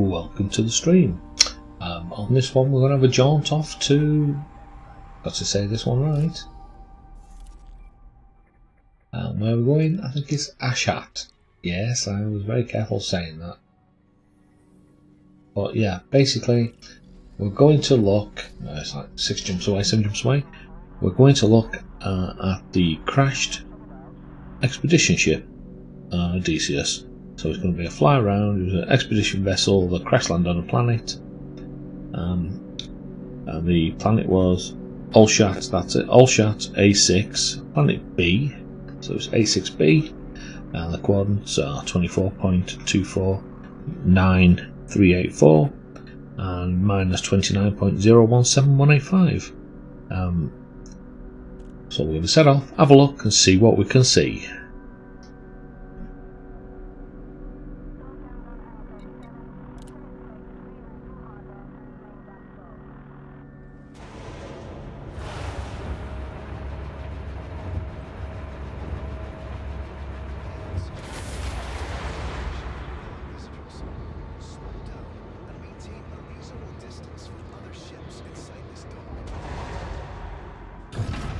welcome to the stream. On this one we're going to have a jaunt off to, got to say this one right, where we're going, I think it's ALSHAT. Yes, I was very careful saying that. But yeah, basically we're going to look, it's like 6 jumps away, 7 jumps away, we're going to look at the crashed expedition ship, Odysseus. So it's going to be a fly around. It was an expedition vessel that crash landed on a planet. And the planet was ALSHAT, that's it, ALSHAT A6, planet B. So it's A6B, and the coordinates are 24.24984 and minus 29.017185. So we're going to set off, have a look, and see what we can see.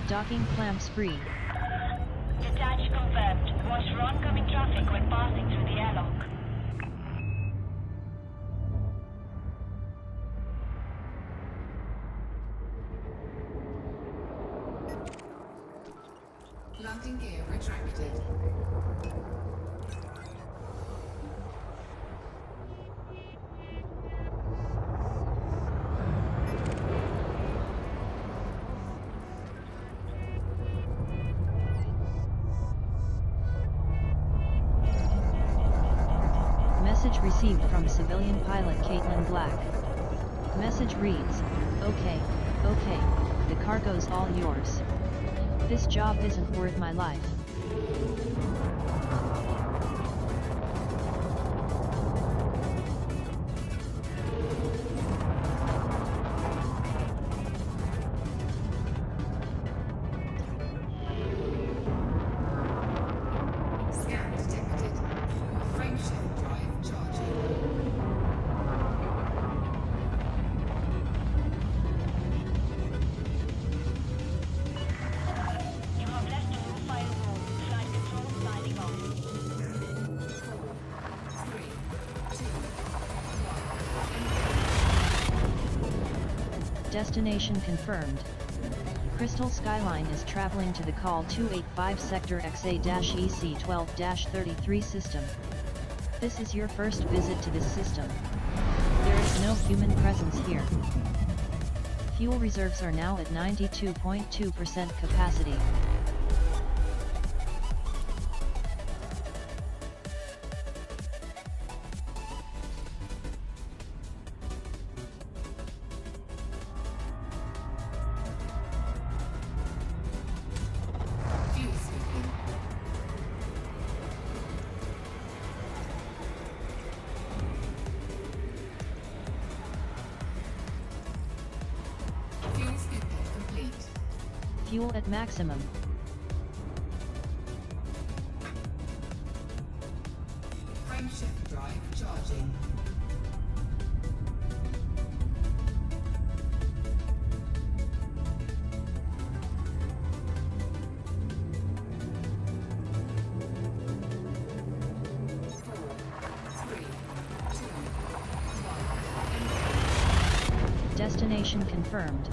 Docking clamps free. Detach confirmed. Watch for oncoming traffic when passing through the airlock. Landing gear retracted. Message received from civilian pilot Caitlin Black. Message reads, "Okay, the cargo's all yours. This job isn't worth my life." Scan detected. Frameshift drive charging. You have left the roof file room. Flight control signing off. 3, 2, 1. Destination confirmed. Crystal Skyline is traveling to the Call 285 Sector XA-EC12-33 system. This is your first visit to this system. There is no human presence here. Fuel reserves are now at 92.2% capacity. Fuel sweeping. Fuel sweeping complete. Fuel at maximum. Frameshift drive charging. Destination confirmed.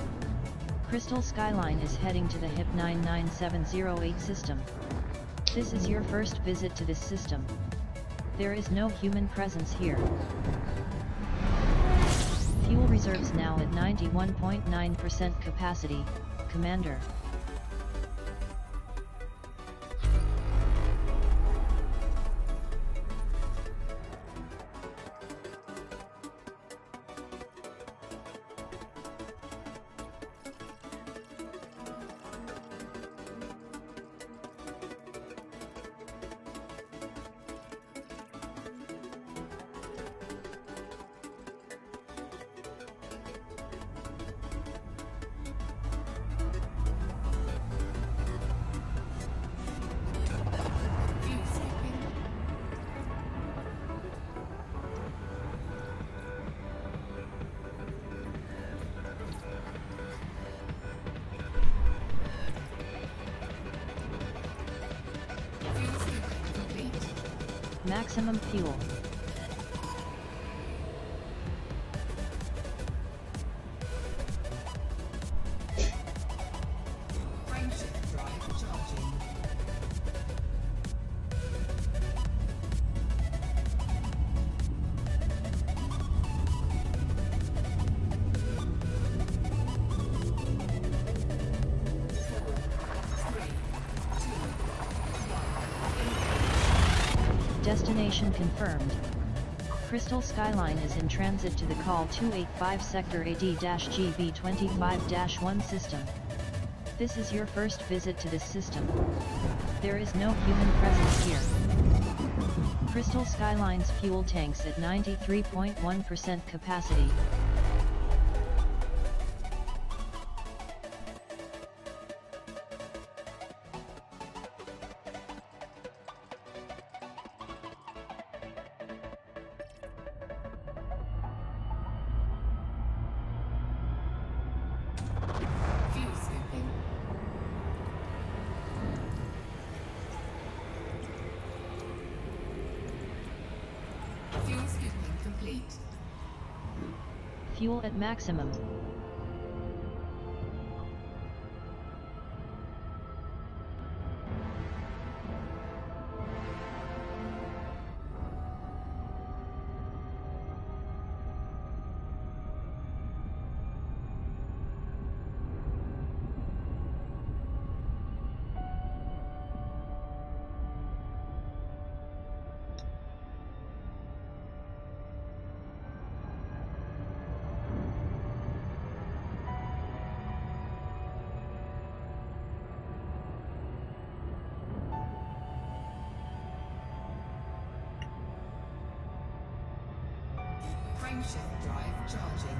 Crystal Skyline is heading to the HIP 99708 system. This is your first visit to this system. There is no human presence here. Fuel reserves now at 91.9% capacity, Commander. maximum fuel. Frameshift drive charging. Destination confirmed. Crystal Skyline is in transit to the call 285 Sector AD-GB25-1 system. This is your first visit to this system. There is no human presence here. Crystal Skyline's fuel tanks at 93.1% capacity. Fuel scooping. Fuel scooping complete. Fuel at maximum. Frameshift drive charging.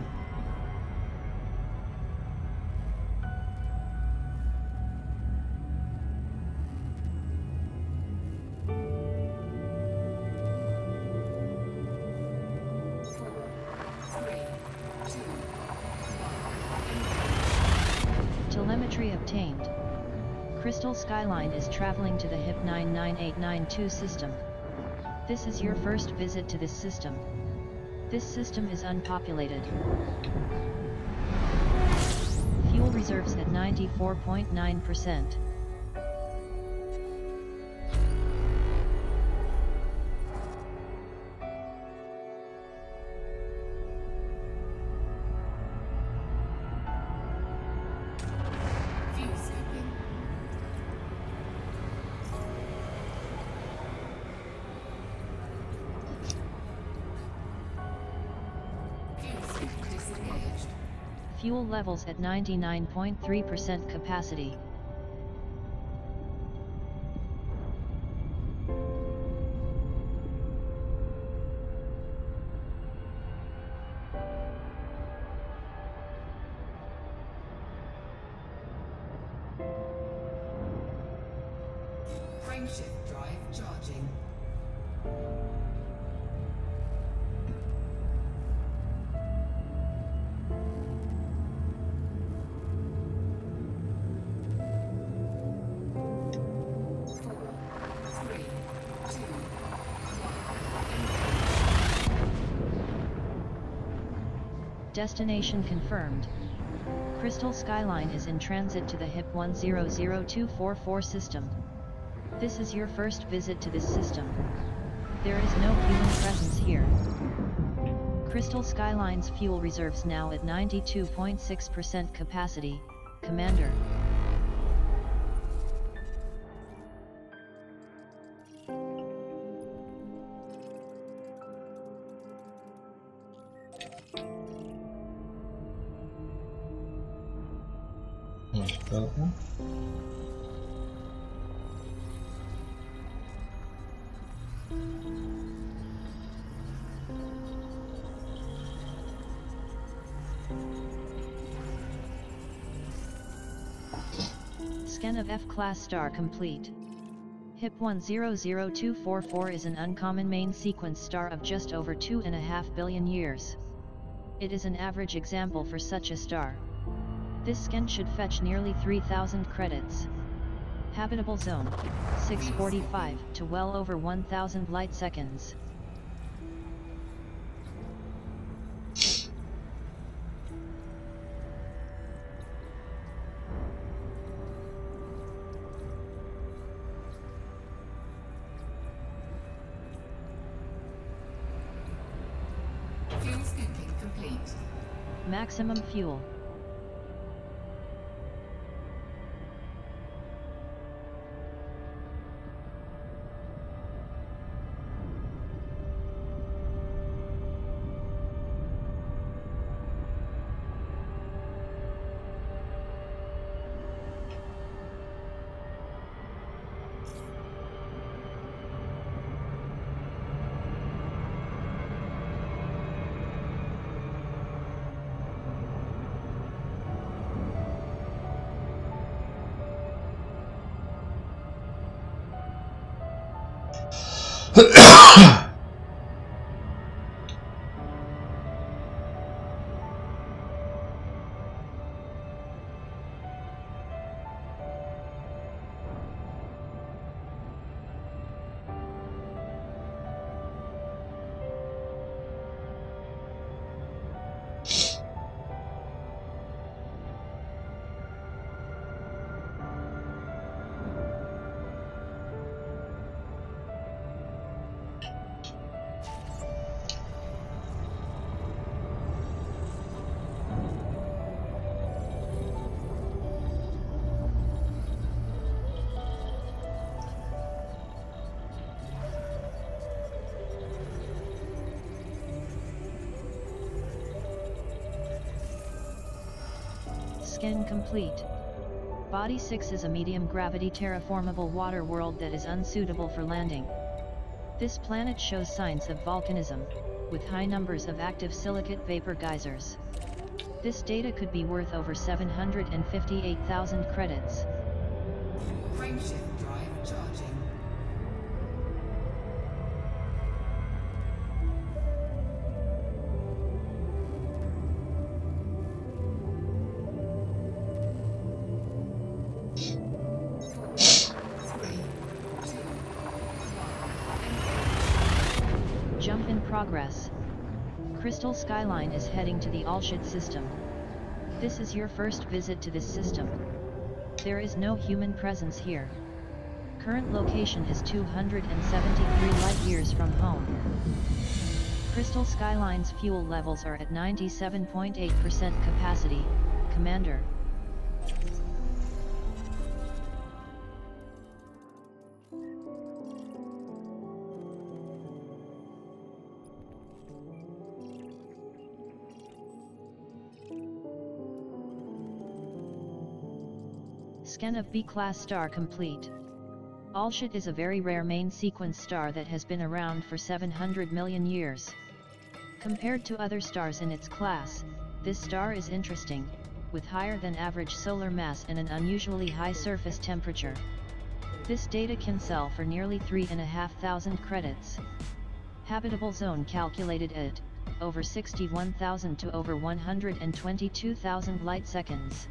Four, three, two, one. Telemetry obtained. Crystal Skyline is traveling to the HIP 99892 system. This is your first visit to this system. This system is unpopulated. Fuel reserves at 94.9%. Fuel scooping. Fuel scoop disengaged. Fuel levels at 99.3% capacity. Frameshift drive charging. Four, three, two, one. Destination confirmed. Crystal Skyline is in transit to the HIP 100244 system. This is your first visit to this system. There is no human presence here. Crystal Skyline's fuel reserves now at 92.6% capacity, Commander. That one. Scan of F-class star complete. HIP 100244 is an uncommon main sequence star of just over 2.5 billion years. It is an average example for such a star. This scan should fetch nearly 3,000 credits. Habitable zone, 645 to well over 1000 light seconds. Fuel scooping complete. Maximum fuel. Scan complete. Body 6 is a medium-gravity terraformable water world that is unsuitable for landing. This planet shows signs of volcanism, with high numbers of active silicate vapor geysers. This data could be worth over 758,000 credits. Frameshift drive charging. Jump in progress. Crystal Skyline is heading to the ALSHAT system. This is your first visit to this system. There is no human presence here. Current location is 273 light-years from home. Crystal Skyline's fuel levels are at 97.8% capacity, Commander. Scan of B-class star complete. ALSHAT is a very rare main sequence star that has been around for 700 million years. Compared to other stars in its class, this star is interesting, with higher than average solar mass and an unusually high surface temperature. This data can sell for nearly 3,500 credits. Habitable zone calculated at over 61,000 to over 122,000 light seconds.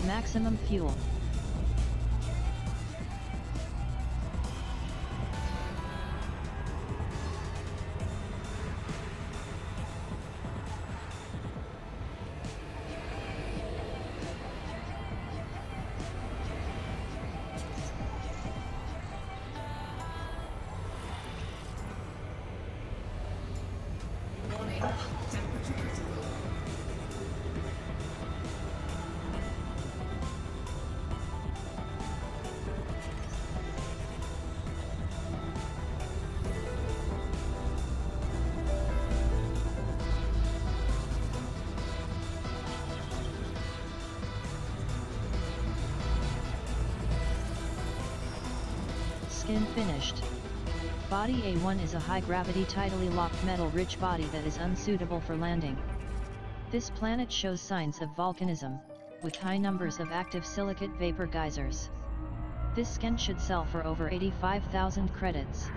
Maximum fuel. Skin finished. Body A1 is a high-gravity tidally locked metal-rich body that is unsuitable for landing. This planet shows signs of volcanism, with high numbers of active silicate vapor geysers. This skin should sell for over 85,000 credits.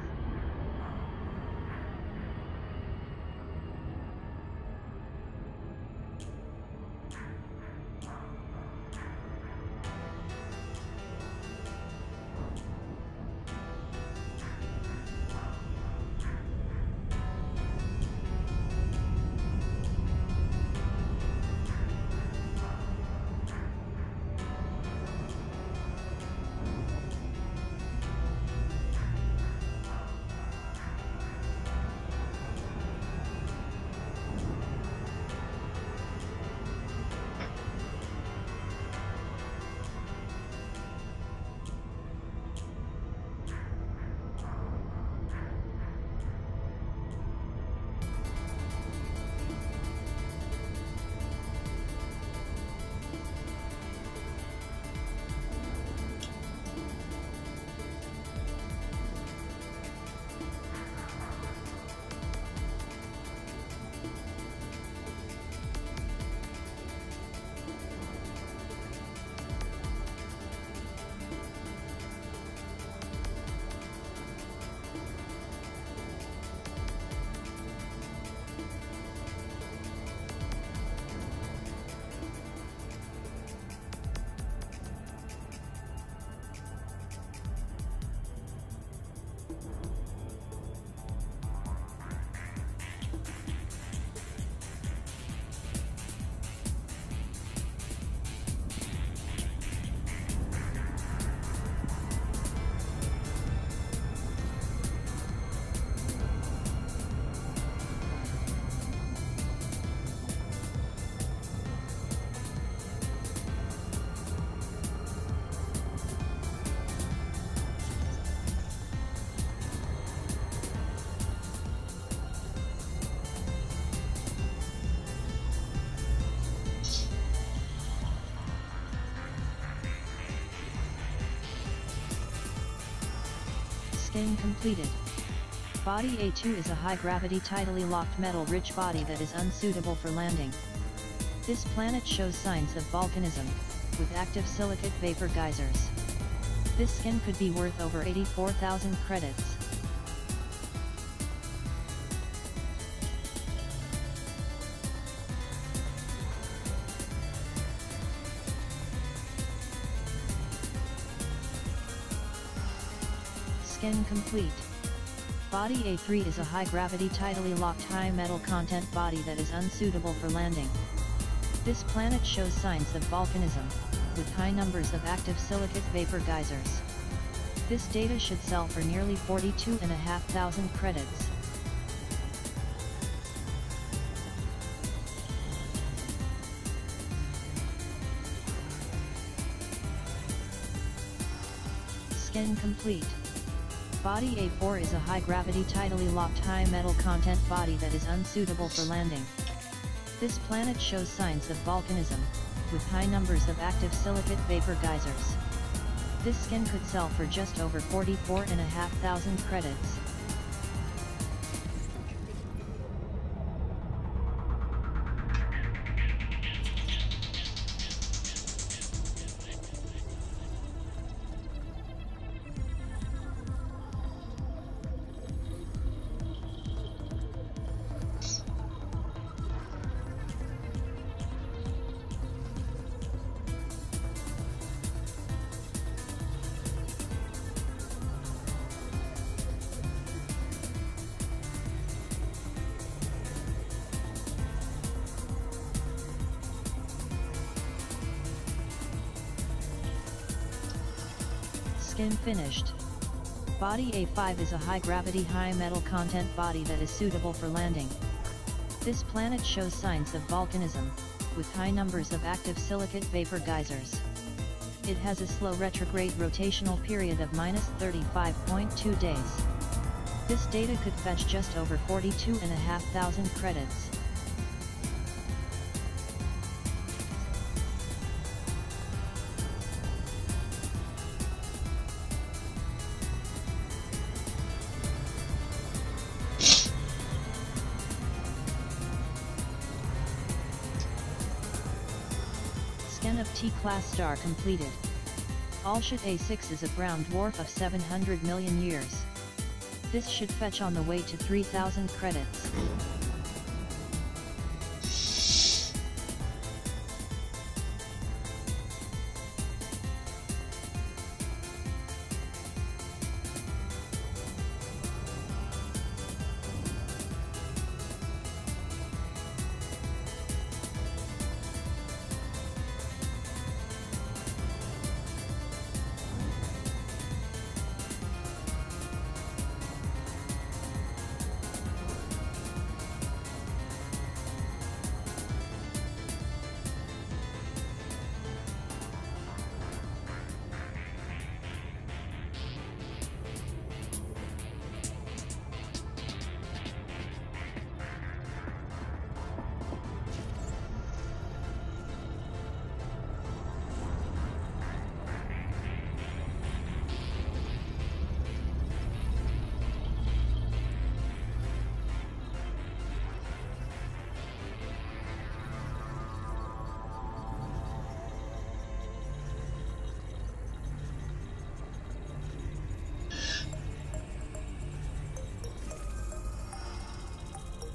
Skin completed. Body A2 is a high-gravity tidally locked metal-rich body that is unsuitable for landing. This planet shows signs of volcanism, with active silicate vapor geysers. This skin could be worth over 84,000 credits. Skin complete. Body A3 is a high-gravity tidally locked high metal content body that is unsuitable for landing. This planet shows signs of volcanism, with high numbers of active silicate vapor geysers. This data should sell for nearly 42,500 credits. Skin complete. Body A4 is a high-gravity tidally locked high metal content body that is unsuitable for landing. This planet shows signs of volcanism, with high numbers of active silicate vapor geysers. This skin could sell for just over 44,500 credits. Skin finished. Body A5 is a high-gravity high metal content body that is suitable for landing. This planet shows signs of volcanism, with high numbers of active silicate vapor geysers. It has a slow retrograde rotational period of -35.2 days. This data could fetch just over 42,500 credits. Scan of T-class star completed. ALSHAT A6 is a brown dwarf of 700 million years. This should fetch on the way to 3,000 credits.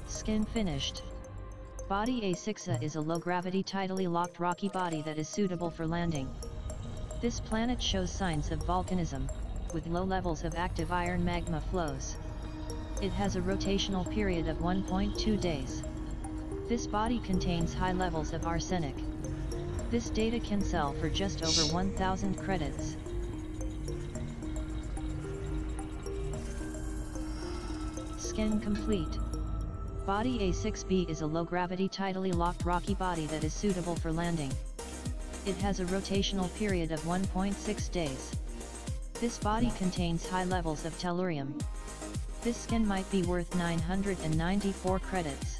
Skin finished. Body A6A is a low-gravity tidally locked rocky body that is suitable for landing. This planet shows signs of volcanism, with low levels of active iron magma flows. It has a rotational period of 1.2 days. This body contains high levels of arsenic. This data can sell for just over 1,000 credits. Skin complete. Body A6B is a low-gravity tidally locked rocky body that is suitable for landing. It has a rotational period of 1.6 days. This body contains high levels of tellurium. This skin might be worth 994 credits.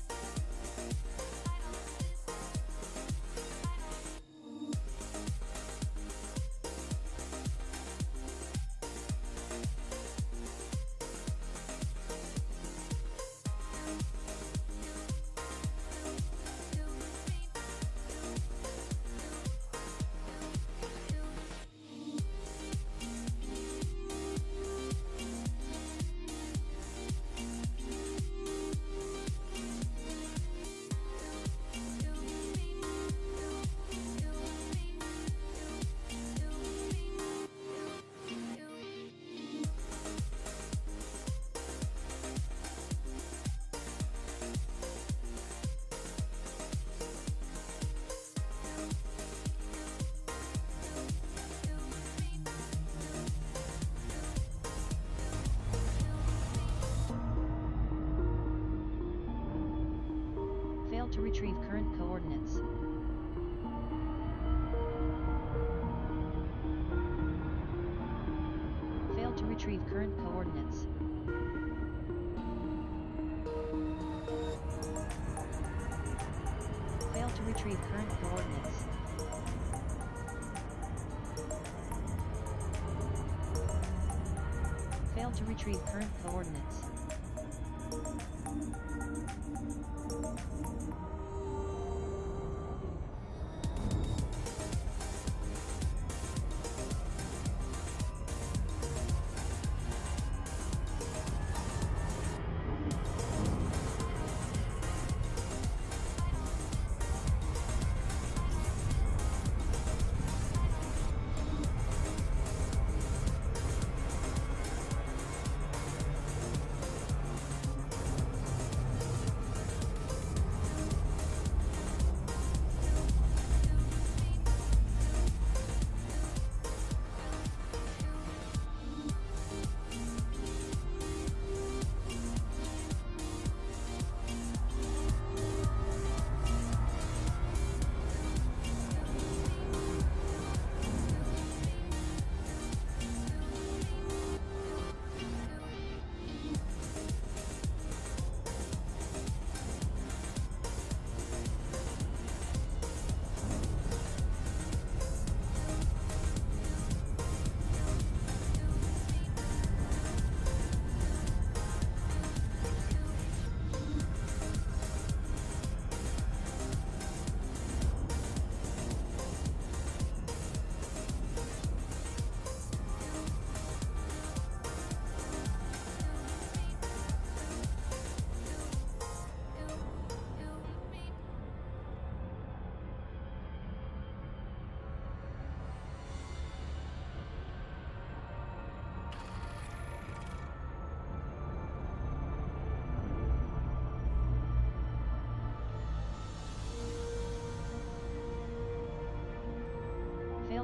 Failed to retrieve current coordinates. Failed to retrieve current coordinates. Failed to retrieve current coordinates. Failed to retrieve current coordinates.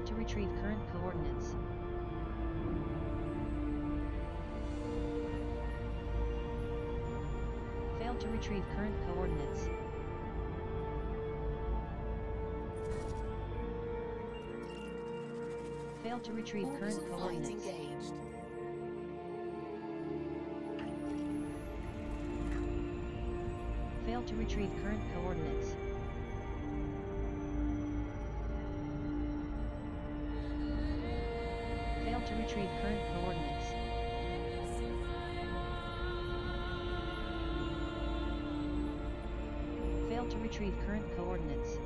to retrieve current coordinates. Failed to retrieve current coordinates. Failed to retrieve current Orbital flight coordinates. engaged. Failed to retrieve current coordinates. Failed to retrieve current coordinates. Failed to retrieve current coordinates.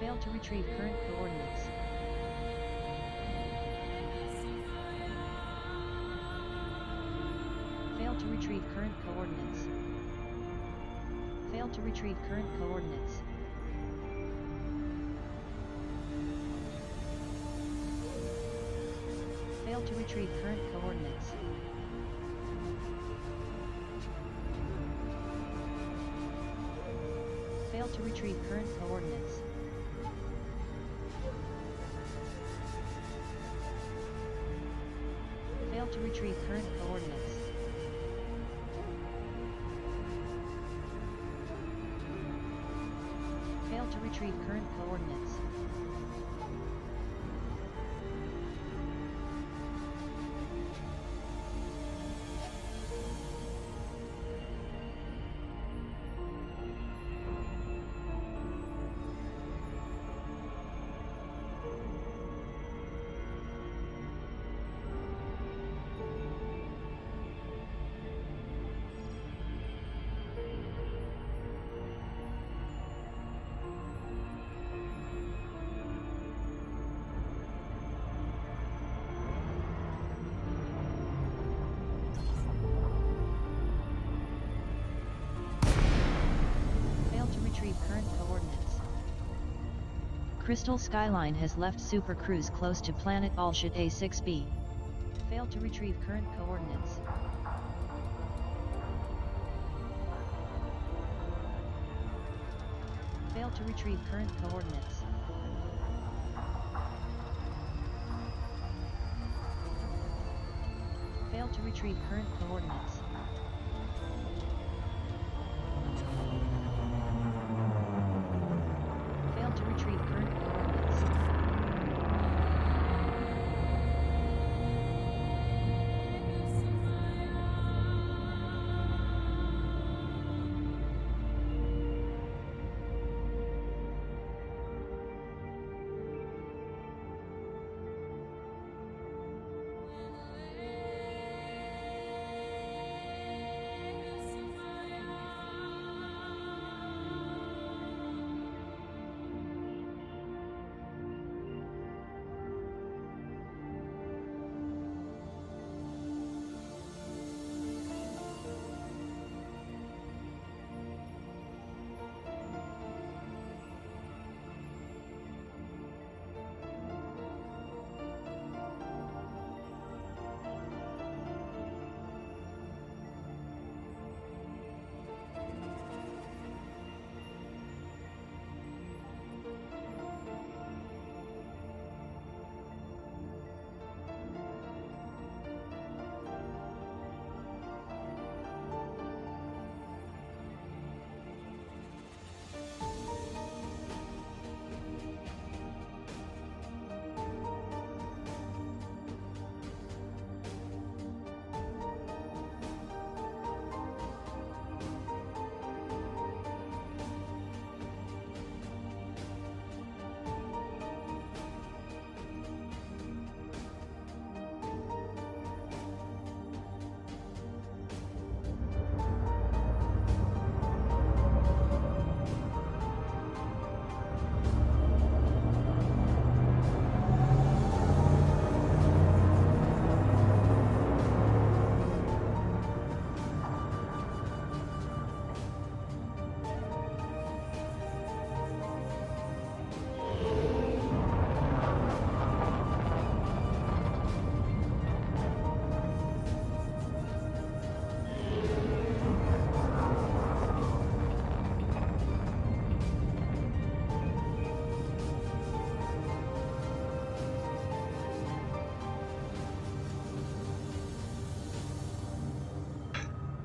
Failed to retrieve current coordinates. Failed to retrieve current coordinates. Failed to retrieve current coordinates. Failed to retrieve current coordinates. Failed to retrieve current coordinates. Failed to retrieve current coordinates. Failed to retrieve current coordinates. Retrieve current coordinates. Crystal Skyline has left Super Cruise close to planet ALSHAT A6b. Failed to retrieve current coordinates. Failed to retrieve current coordinates. Failed to retrieve current coordinates. Failed to retrieve current coordinates.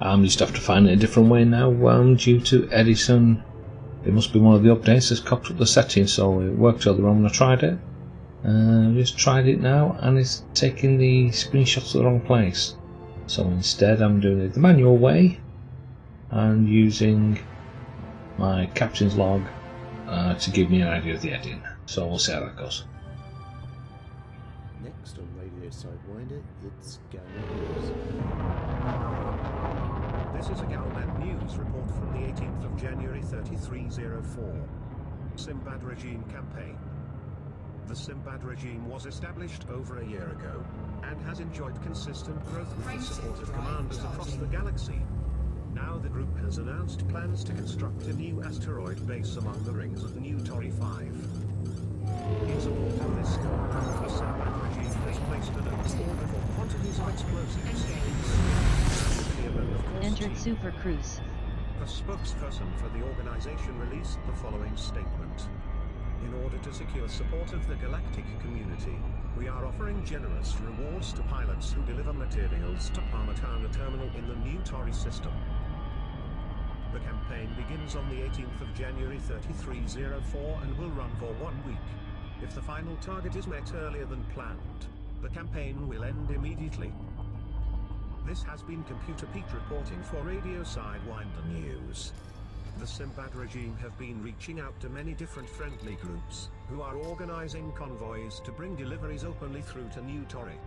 I'm just have to find it a different way now. Due to Edison, it must be one of the updates that's cocked up the settings, so it worked earlier on when I tried it. Just tried it now, and it's taking the screenshots to the wrong place. So instead, I'm doing it the manual way and using my captain's log to give me an idea of the editing. So we'll see how that goes. Next on Radio Sidewinder, it's Galnet News. This is a Galnet News report from the 18th of January 3304. Simbad Regime Campaign. The Simbad regime was established over a year ago and has enjoyed consistent growth with the support of commanders across the galaxy. Now the group has announced plans to construct a new asteroid base among the rings of New Tori 5. In support of this goal, the Simbad regime has placed an open order for quantities of explosives. Entered Super Cruise. A spokesperson for the organization released the following statement. In order to secure support of the galactic community, we are offering generous rewards to pilots who deliver materials to Parmatana Terminal in the New Tori system. The campaign begins on the 18th of January 3304 and will run for 1 week. If the final target is met earlier than planned, the campaign will end immediately. This has been Computer Pete reporting for Radio Sidewinder News. The Simbad regime have been reaching out to many different friendly groups, who are organizing convoys to bring deliveries openly through to New Tori.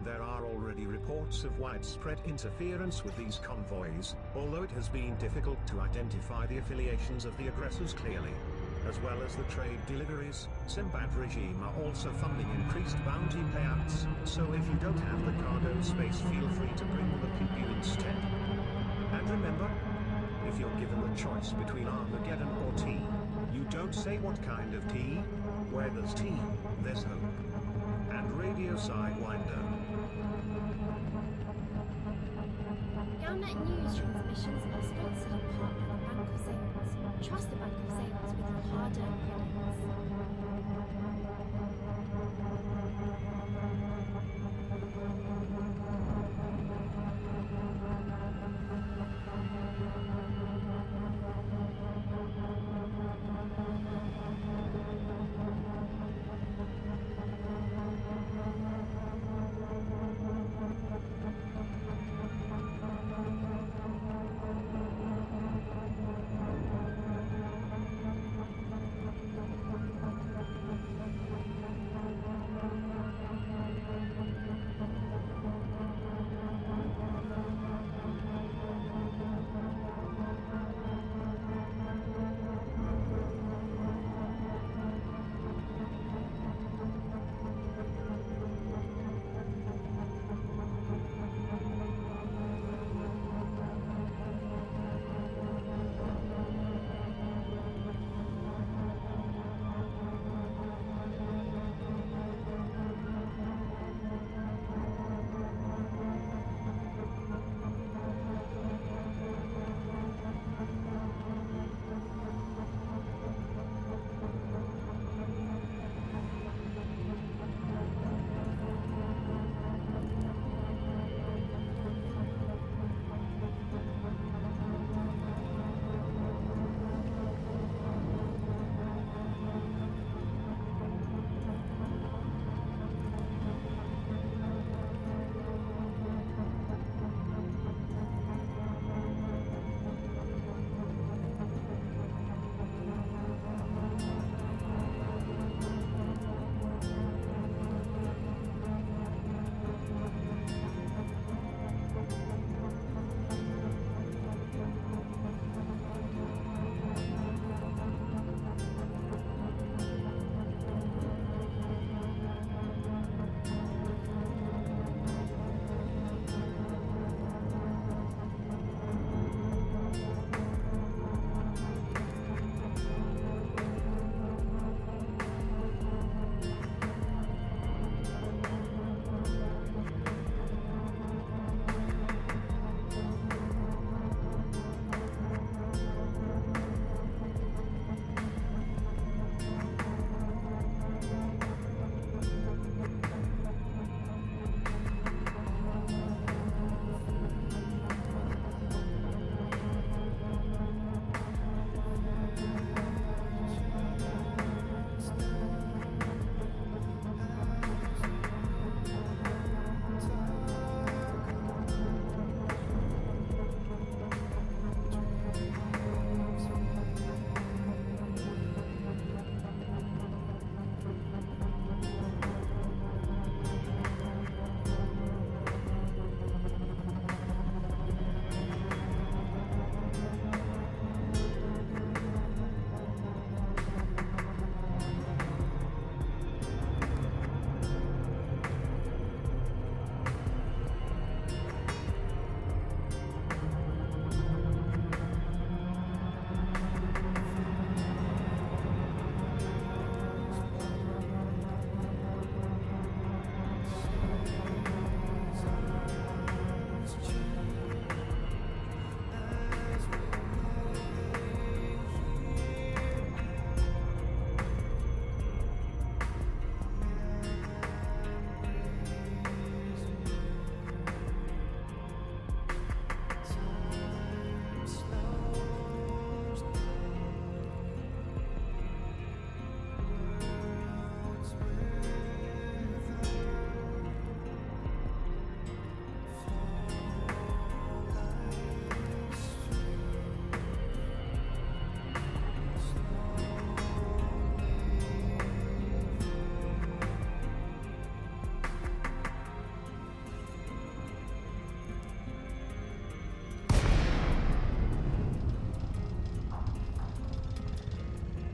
There are already reports of widespread interference with these convoys, although it has been difficult to identify the affiliations of the aggressors clearly. As well as the trade deliveries, Simbad regime are also funding increased bounty payouts, so if you don't have the cargo space, feel free to bring the pew instead. And remember, if you're given the choice between Armageddon or tea, you don't say what kind of tea. Where there's tea, there's hope. And Radio Sidewinder. Galnet News transmissions are sponsored in part by the Bank of Sails. Trust the Bank of Sails with your hard-earned credits.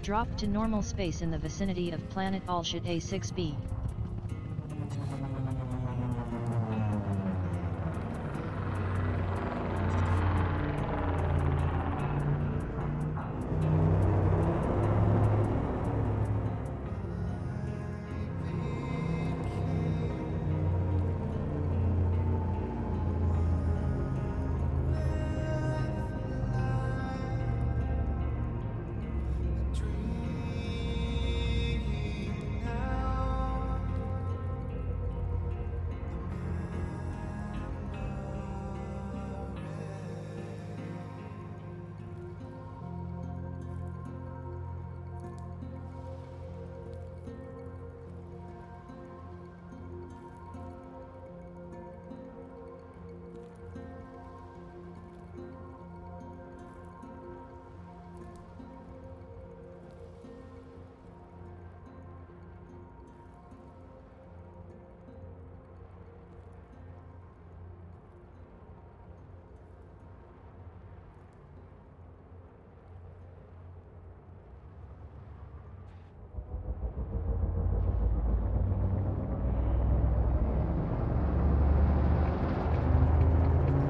Drop to normal space in the vicinity of planet ALSHAT A 6b.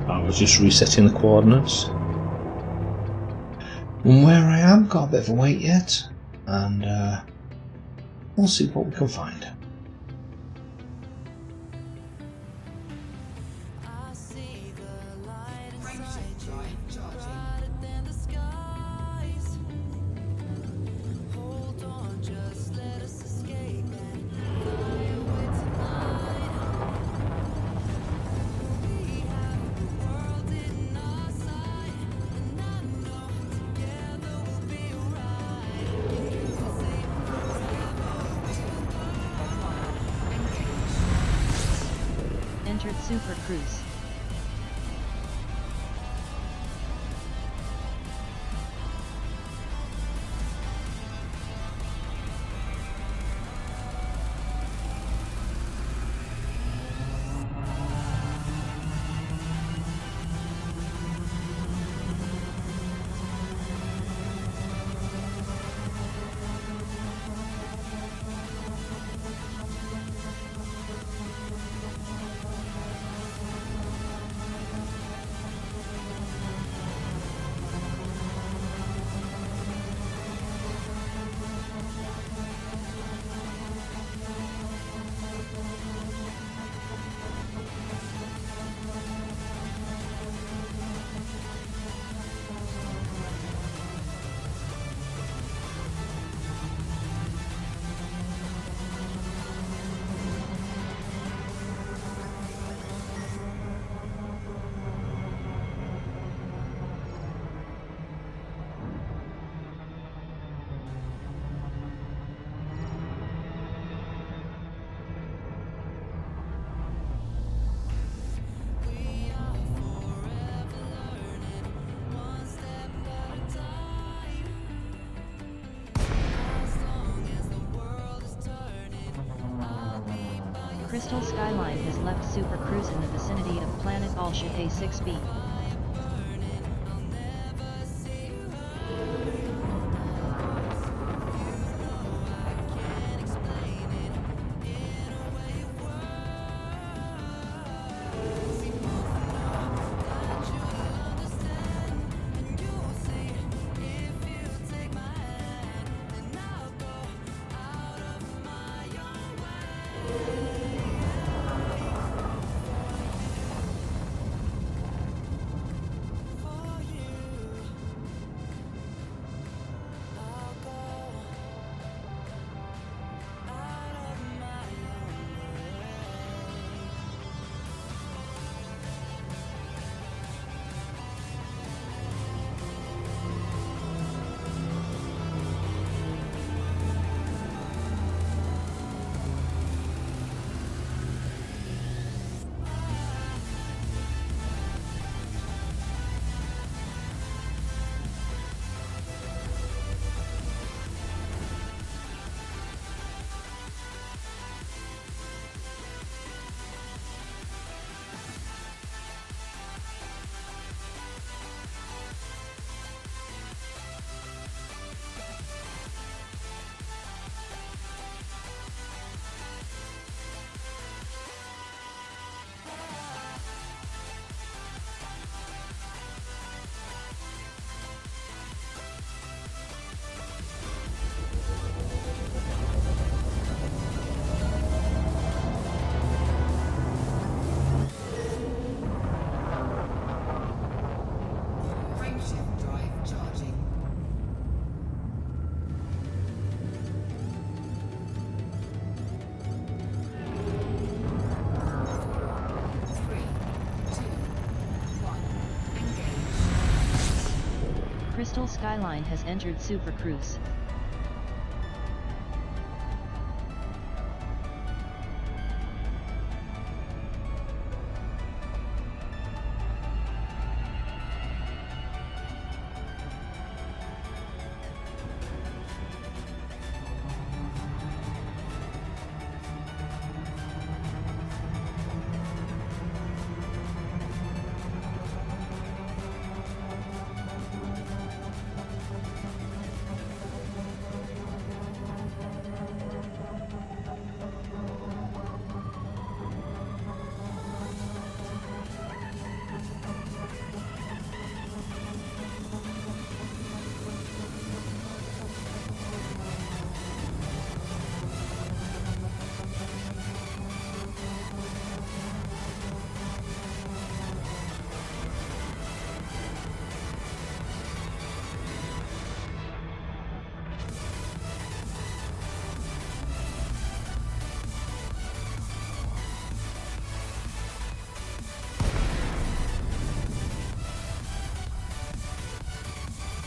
I was just resetting the coordinates. And where I am, got a bit of a wait yet, and we'll see what we can find. Frameshift drive charging. Entered Super Cruise. Crystal Skyline has left Super Cruise in the vicinity of planet ALSHAT A 6b. Crystal Skyline has entered Super Cruise.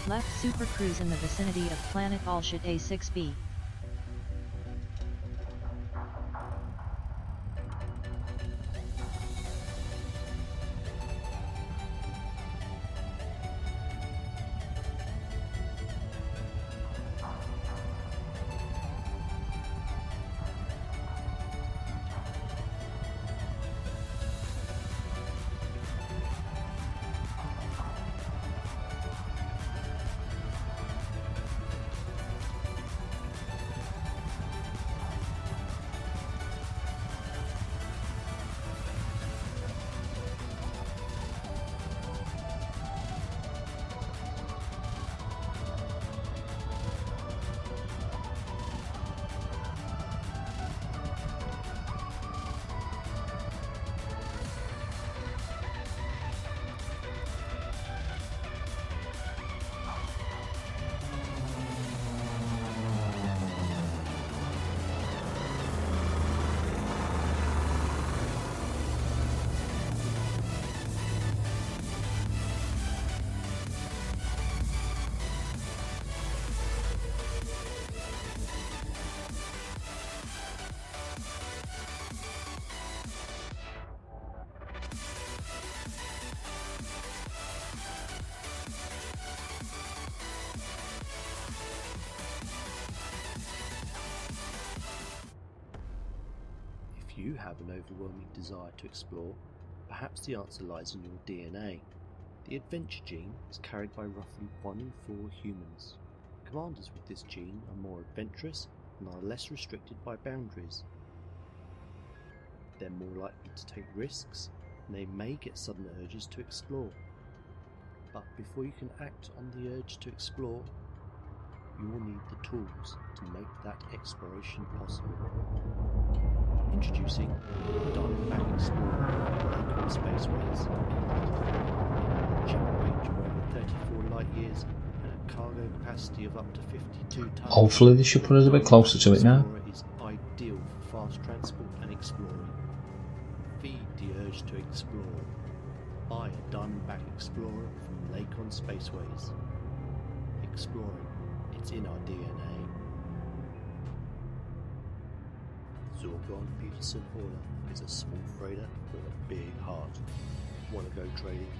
Left Super Cruise in the vicinity of planet ALSHAT A 6b. If you have an overwhelming desire to explore, perhaps the answer lies in your DNA. The adventure gene is carried by roughly 1 in 4 humans. Commanders with this gene are more adventurous and are less restricted by boundaries. They're more likely to take risks, and they may get sudden urges to explore. But before you can act on the urge to explore, you will need the tools to make that exploration possible. Introducing Dive Back Explorer Lake Spaceways. Jump range of over 34 light years and a cargo capacity of up to 52 tons. Hopefully they should put us a bit closer to it now. Explorer is ideal for fast transport and exploring. Feed the urge to explore. Buy a Diamondback Explorer from Lake Spaceways. Exploring, it's in our DNA. Zorgon Peterson Hauler is a small freighter with a big heart. Want to go trading?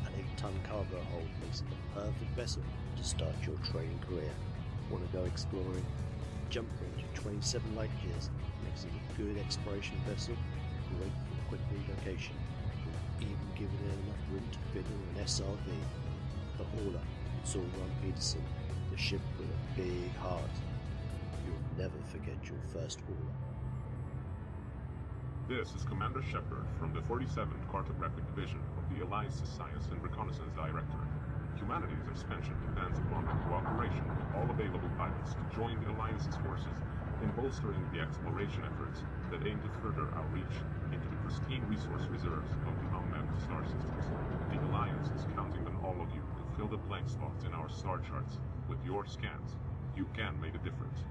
An 8-ton cargo hold makes it the perfect vessel to start your trading career. Want to go exploring? Jump range of 27 light years makes it a good exploration vessel, great for quick relocation. We'll even give it enough room to fit in an SRV. The Hauler, Zorgon Peterson, the ship with a big heart. You'll never forget your first hauler. This is Commander Shepard from the 47th Cartographic Division of the Alliance's Science and Reconnaissance Directorate. Humanity's expansion depends upon the cooperation of all available pilots to join the Alliance's forces in bolstering the exploration efforts that aim to further our reach into the pristine resource reserves of the unmapped star systems. The Alliance is counting on all of you to fill the blank spots in our star charts. With your scans, you can make a difference.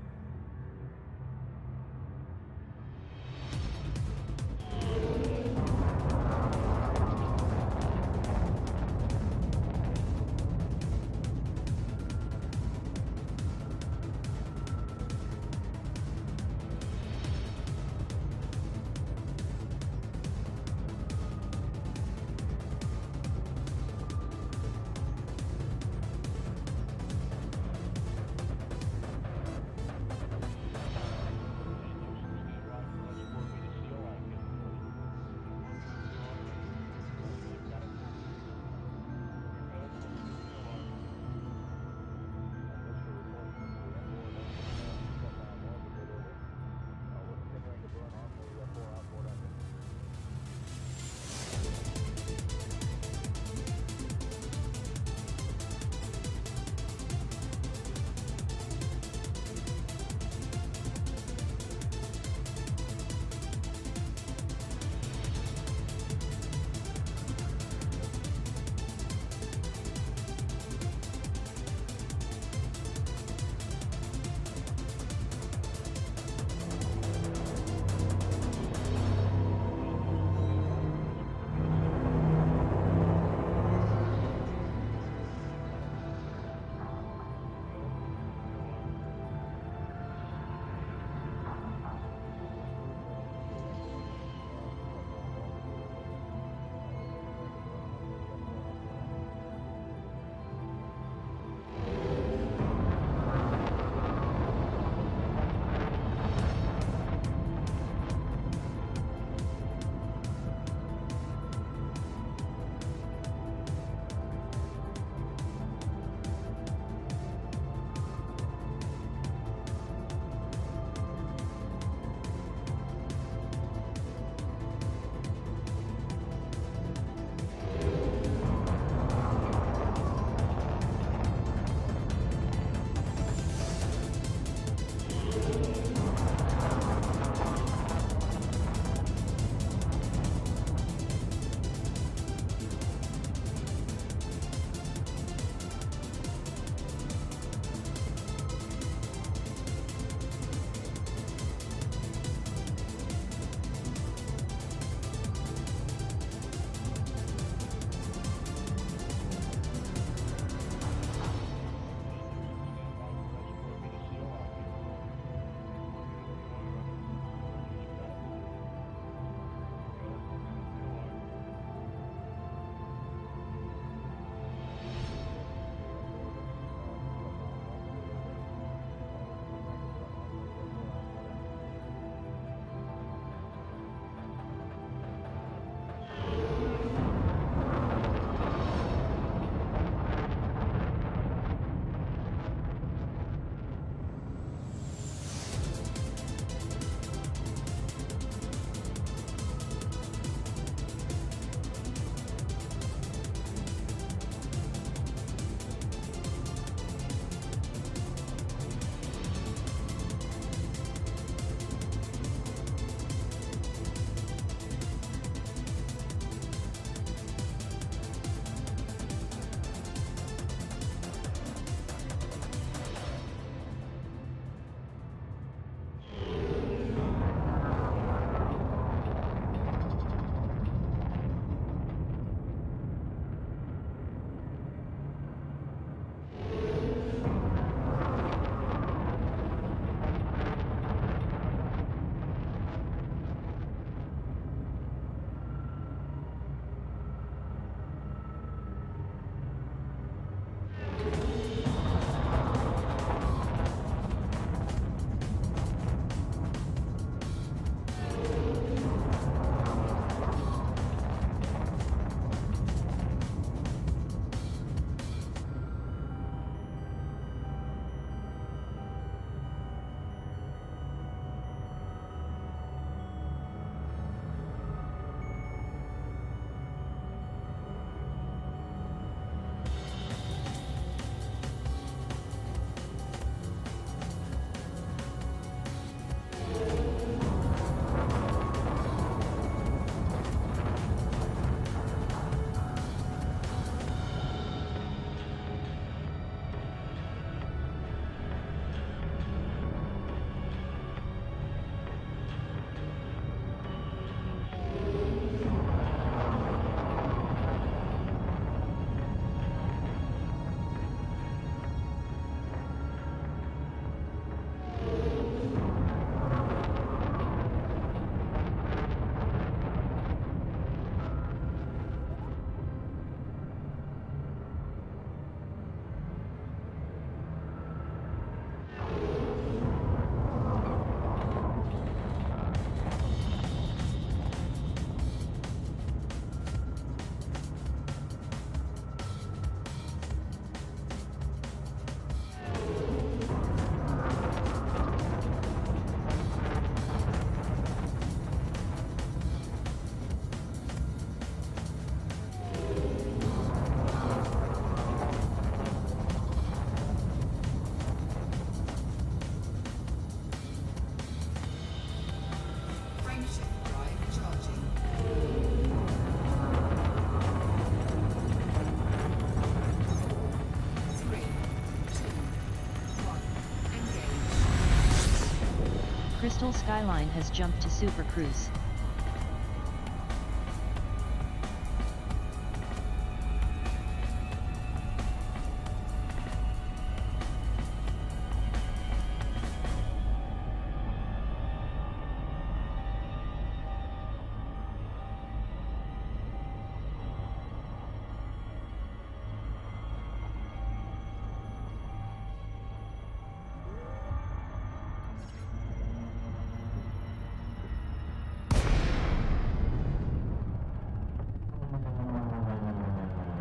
Crystal Skyline has jumped to Super Cruise.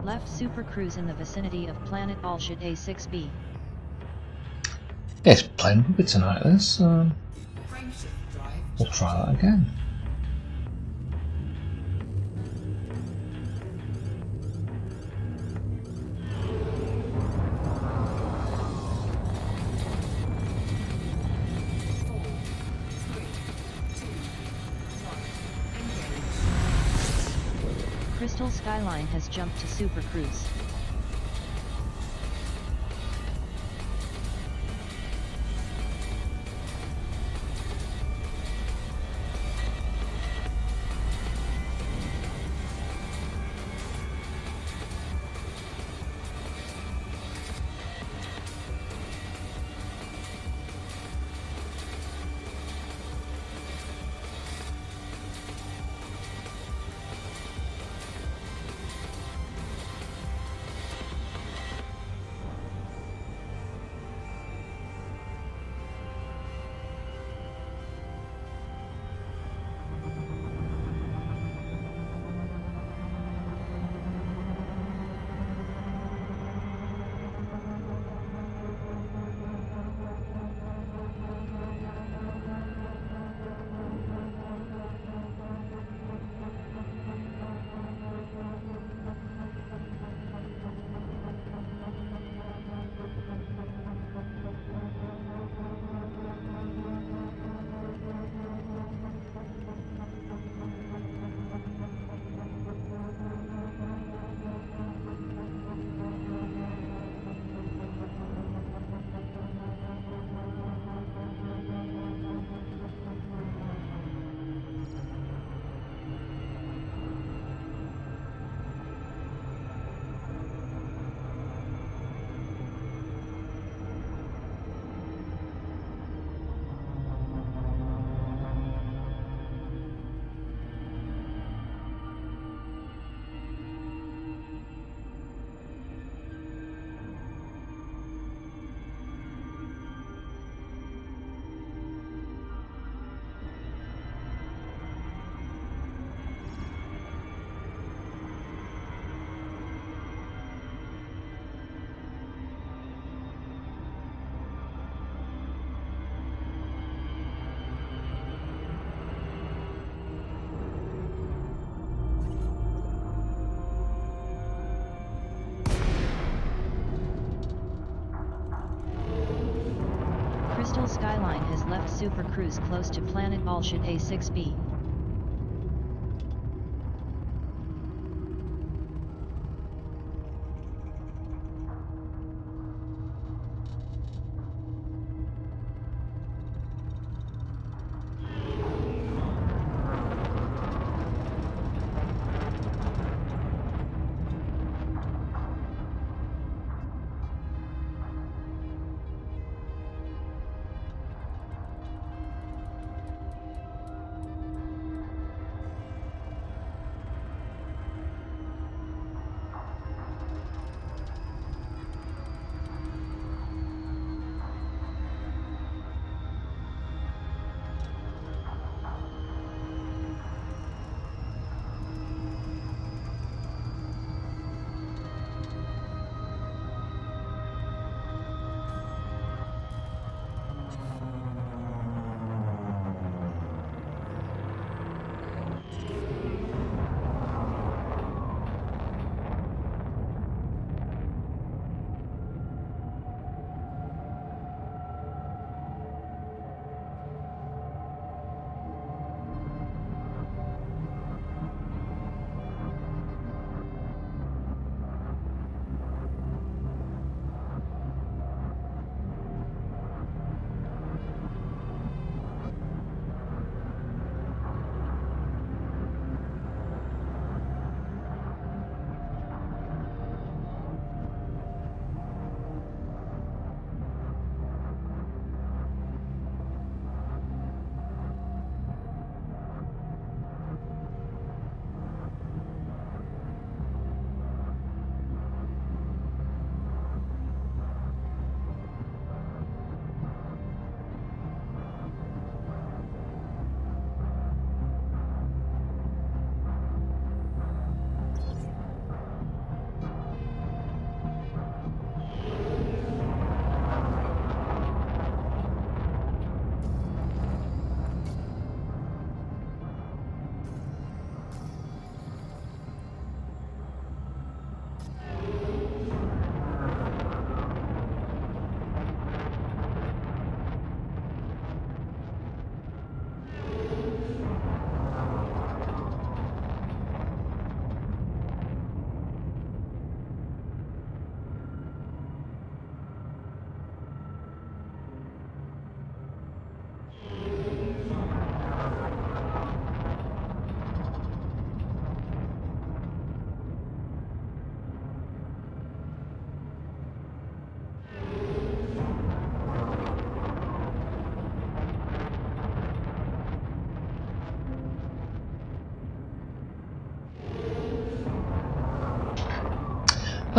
Left Super Cruise in the vicinity of planet ALSHAT A6b. Yeah, it's playing a bit tonight, this. Frameshift drive. We'll try that again. Crystal Skyline has jumped to Super Cruise. Crystal Skyline has left Super Cruise close to planet ALSHAT A6b.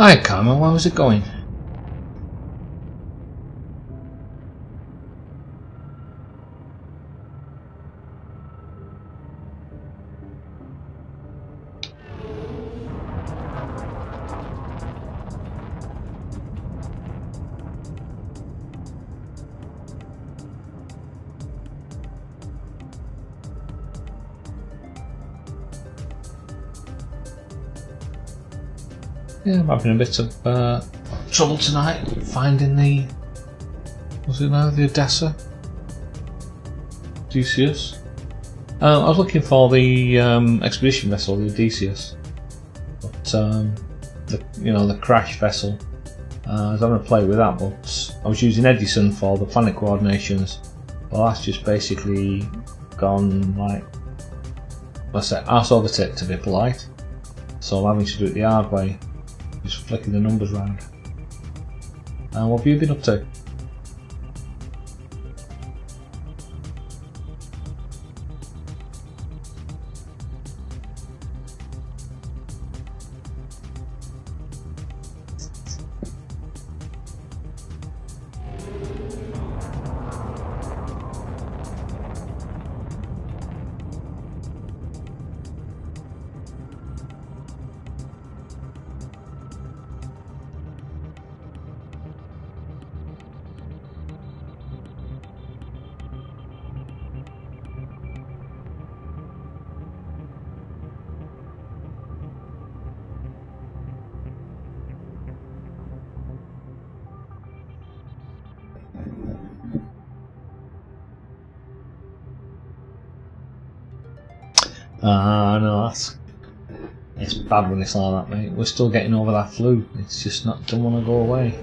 Hi Carmen, where was it going? Yeah, I'm having a bit of trouble tonight finding the, what's it now, the Odysseus. I was looking for the expedition vessel, the Odysseus, but the crash vessel. I was having a play with that, but I was using Edison for the planet coordinations. Well, that's just basically gone like, let's say, arse over tit to be polite. So I'm having to do it the hard way. Just flicking the numbers round. What have you been up to? No, it's bad when it's like that, mate. We're still getting over that flu. It's just don't want to go away.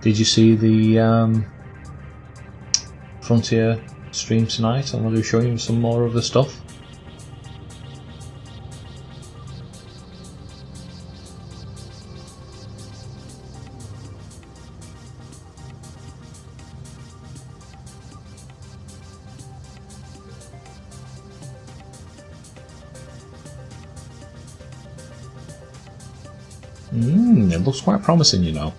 Did you see the Frontier stream tonight? I'm going to show you some more of the stuff. It looks quite promising, you know.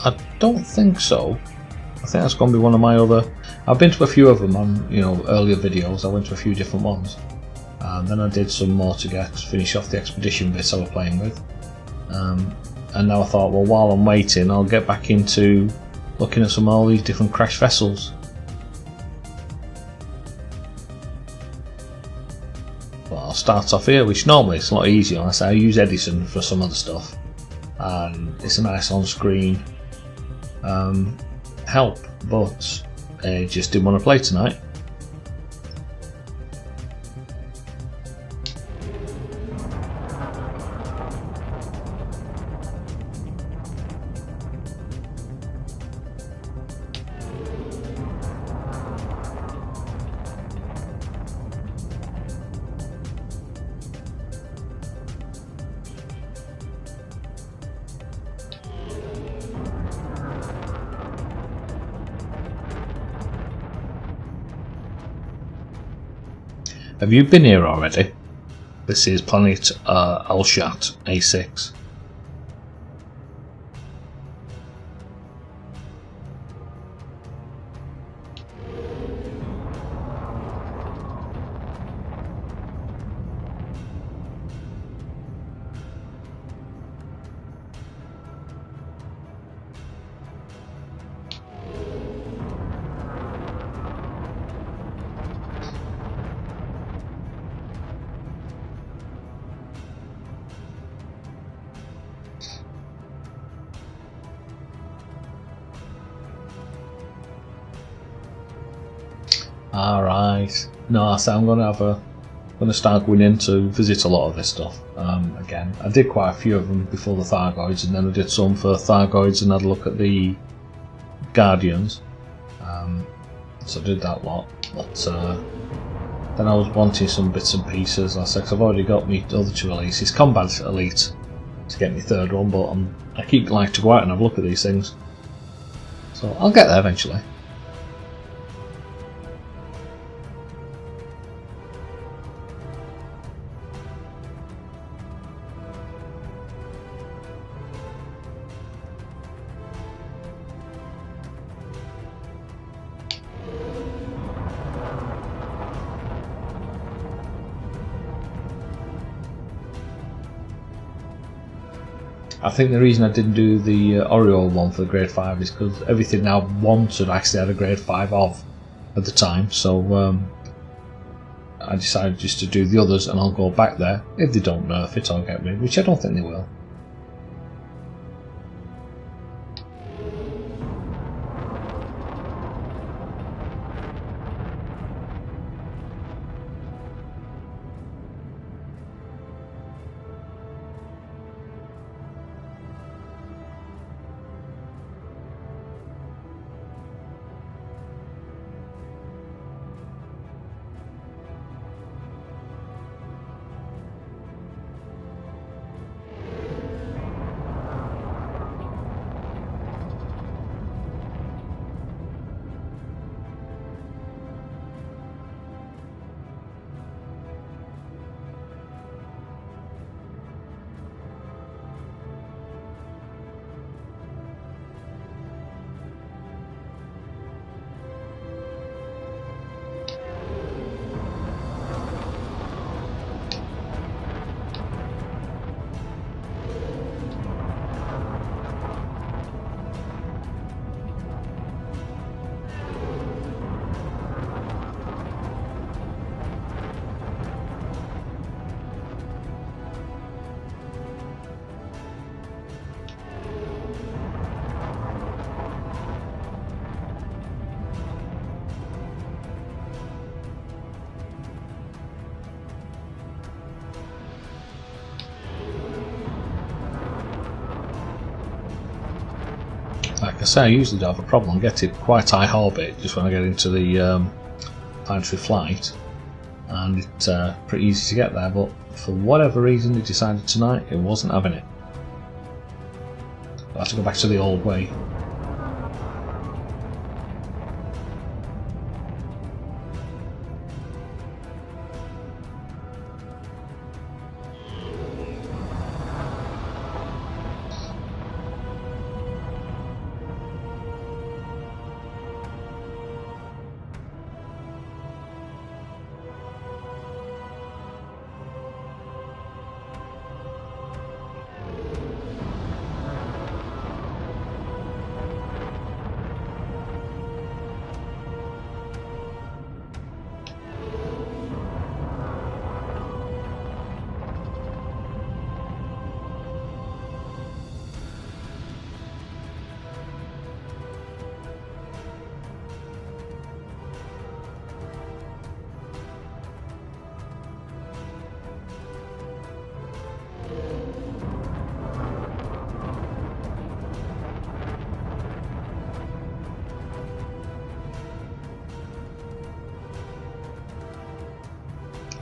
I don't think so. I think that's going to be one of my other. I've been to a few of them on, earlier videos. I went to a few different ones, and then I did some more to finish off the expedition bits I was playing with. And now I thought, well, while I'm waiting, I'll get back into looking at some of all these different crash vessels. But I'll start off here, which normally it's a lot easier. I say I use Edison for some other stuff, and it's a nice on-screen help, but I just didn't want to play tonight. Have you been here already? This is planet ALSHAT A6. Alright. No, so I'm gonna start going in to visit a lot of this stuff. Again, I did quite a few of them before the Thargoids, and then I did some for Thargoids and had a look at the Guardians. So I did that lot. But then I was wanting some bits and pieces. Like I said, 'cause I've already got me other 2 releases. Combat Elite to get me 3rd one, but I keep like to go out and have a look at these things. So I'll get there eventually. I think the reason I didn't do the Oriole one for the grade 5 is because everything I wanted actually had a grade 5 of at the time, so I decided just to do the others, and I'll go back there if they don't nerf it or get rid, which I don't think they will. Like I say, I usually don't have a problem getting quite high orbit just when I get into the planetary flight, and it's pretty easy to get there, but for whatever reason it decided tonight it wasn't having it. I'll have to go back to the old way.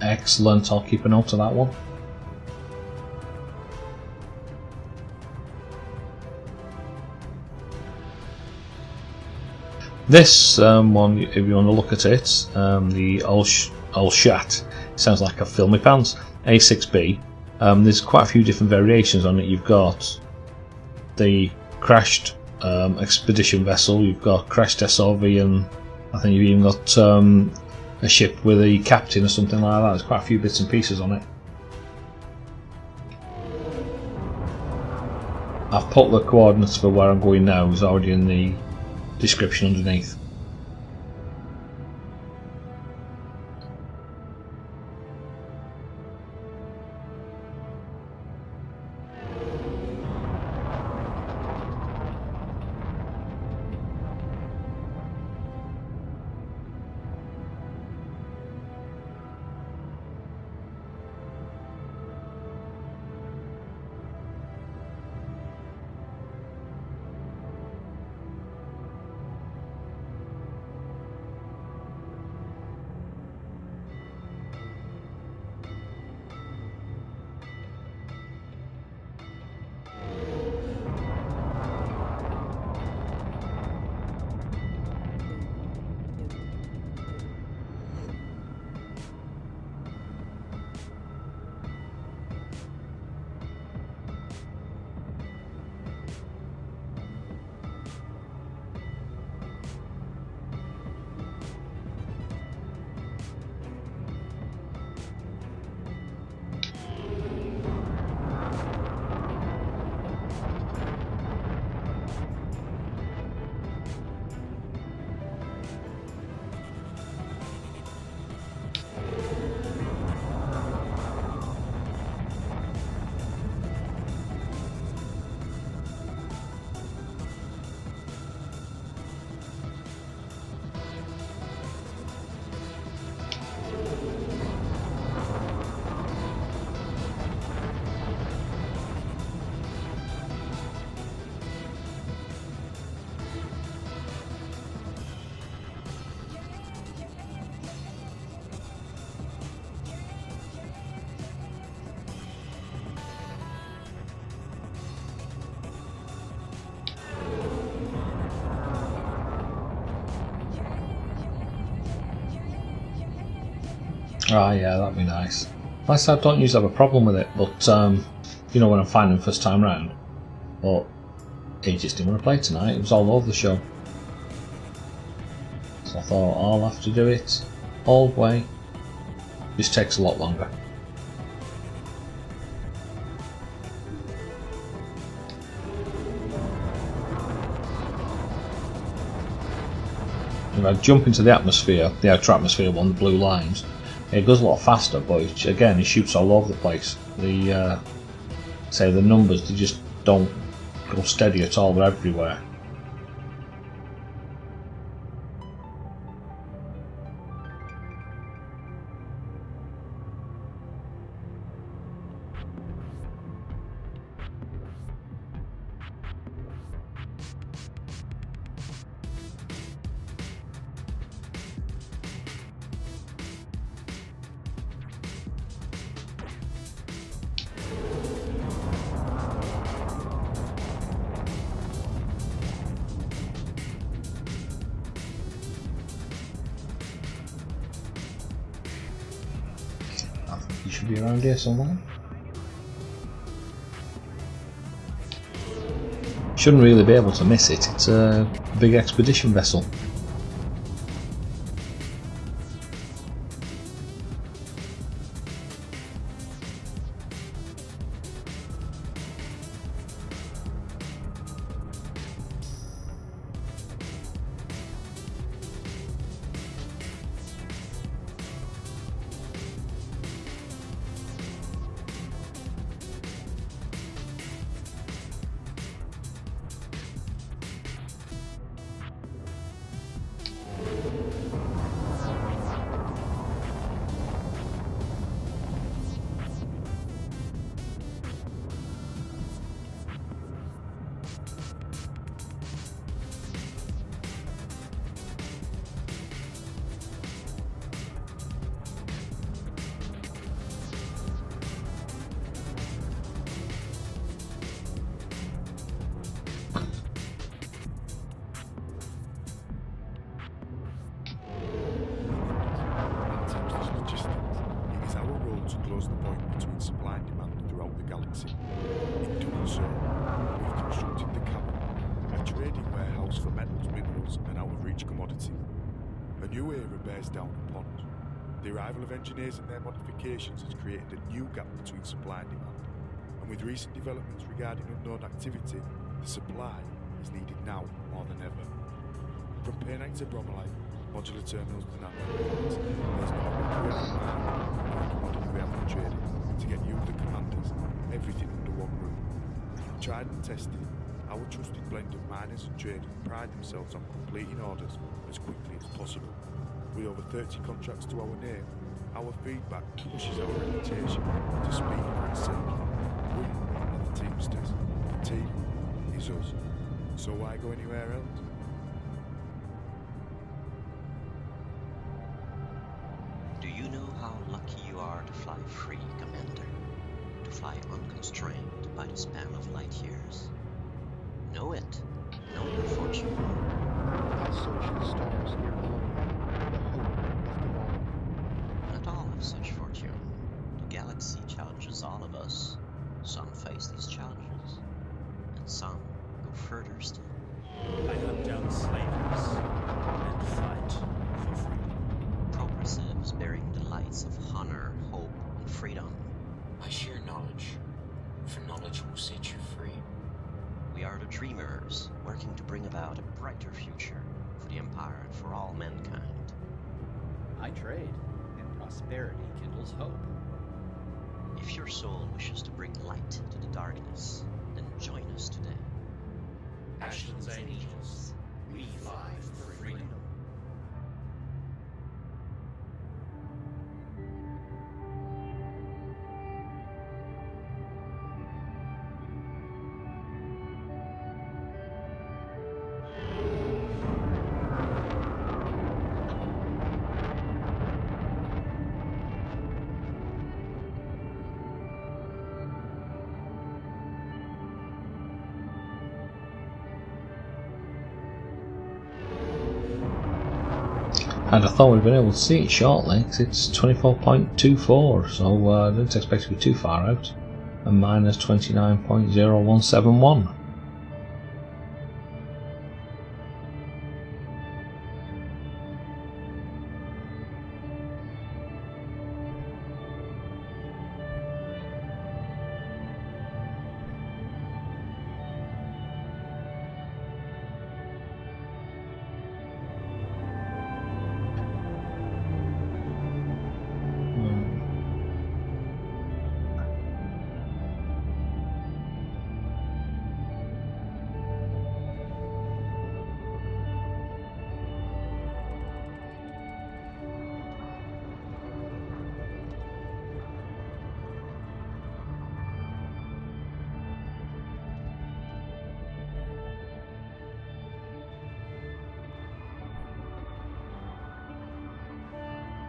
Excellent, I'll keep a note of that one. This one, if you want to look at it, the ALSHAT sounds like a filmy pants. A6B. There's quite a few different variations on it. You've got the crashed expedition vessel, you've got crashed SRV, and I think you've even got a ship with a captain or something like that. There's quite a few bits and pieces on it. I've put the coordinates for where I'm going now, is already in the description underneath. Ah, yeah, that'd be nice. Like I said, I don't usually have a problem with it, but you know, when I'm finding the first time round. But he just didn't want to play tonight. It was all over the show. So I thought I'll have to do it all the way. Just takes a lot longer. If I jump into the atmosphere, the outer atmosphere one, the blue lines, it goes a lot faster, but again, it shoots all over the place. The say the numbers, they just don't go steady at all. They're everywhere. Should be around here somewhere. Shouldn't really be able to miss it. It's a big expedition vessel. sir. We've constructed the cabin, a trading warehouse for metals, minerals, and out-of-reach commodities. A new era bears down upon us. The arrival of engineers and their modifications has created a new gap between supply and demand. And with recent developments regarding unknown activity, the supply is needed now more than ever. From Painite to Bromellite, modular terminals to nanobots, there's been a recurring demand we haven't traded to get you, the commanders, everything under one roof. Tried and tested, our trusted blend of miners and traders pride themselves on completing orders as quickly as possible. With over 30 contracts to our name, our feedback pushes our reputation to speak for itself. We are the Teamsters. The team is us. So why go anywhere else? Do you know how lucky you are to fly free, Commander? To fly unconstrained by the span of light years? Know it. Know your fortune. Our social stars here alone, the hope of them all. Not all have such fortune. The galaxy challenges all of us. Some face these challenges, and some go further still. I hunt down slavers and fight for freedom. Progressives bearing the lights of honor, hope, and freedom. I share knowledge, for knowledge will set you free. We are the dreamers, working to bring about a brighter future for the Empire and for all mankind. I trade, and prosperity kindles hope. If your soul wishes to bring light to the darkness, then join us today. Ashton's Angels, we fly for freedom. And I thought we'd been able to see it shortly, because it's 24.24, so I didn't expect to be too far out. And minus 29.0171.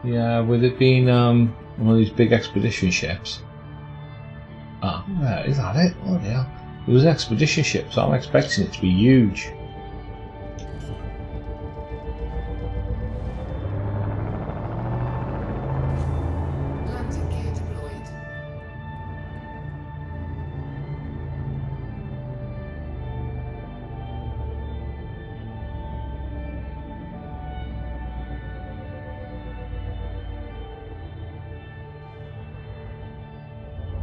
Yeah, with it being one of these big expedition ships. Ah, is that it? Oh yeah. It was an expedition ship, so I'm expecting it to be huge. Landing gear deployed.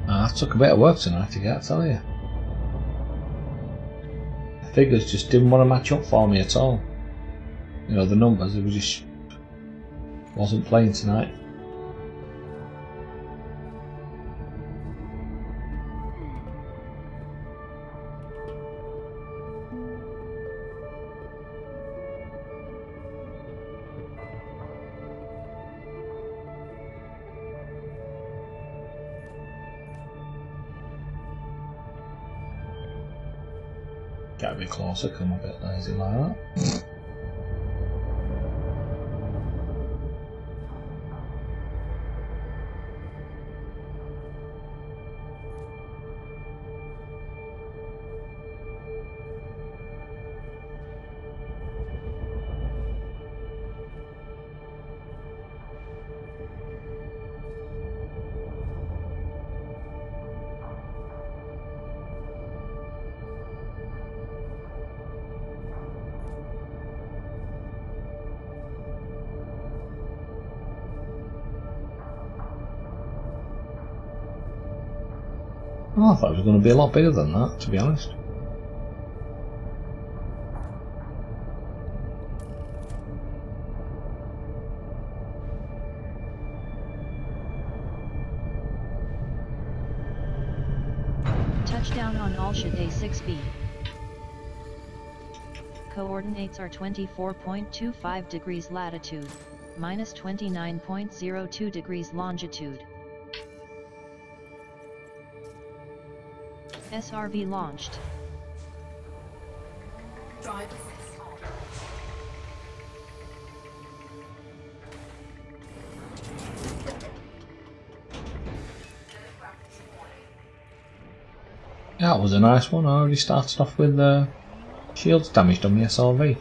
That took a bit of work tonight to get, I tell you. The figures just didn't want to match up for me at all. You know, the numbers, it was just wasn't playing tonight. Get a bit closer, because I'm a bit lazy like that. Oh, I thought it was going to be a lot bigger than that, to be honest. Touchdown on ALSHAT A 6B. Coordinates are 24.25 degrees latitude, minus 29.02 degrees longitude. SRB launched. Drive. That was a nice one. I already started off with shields damaged on the SRV.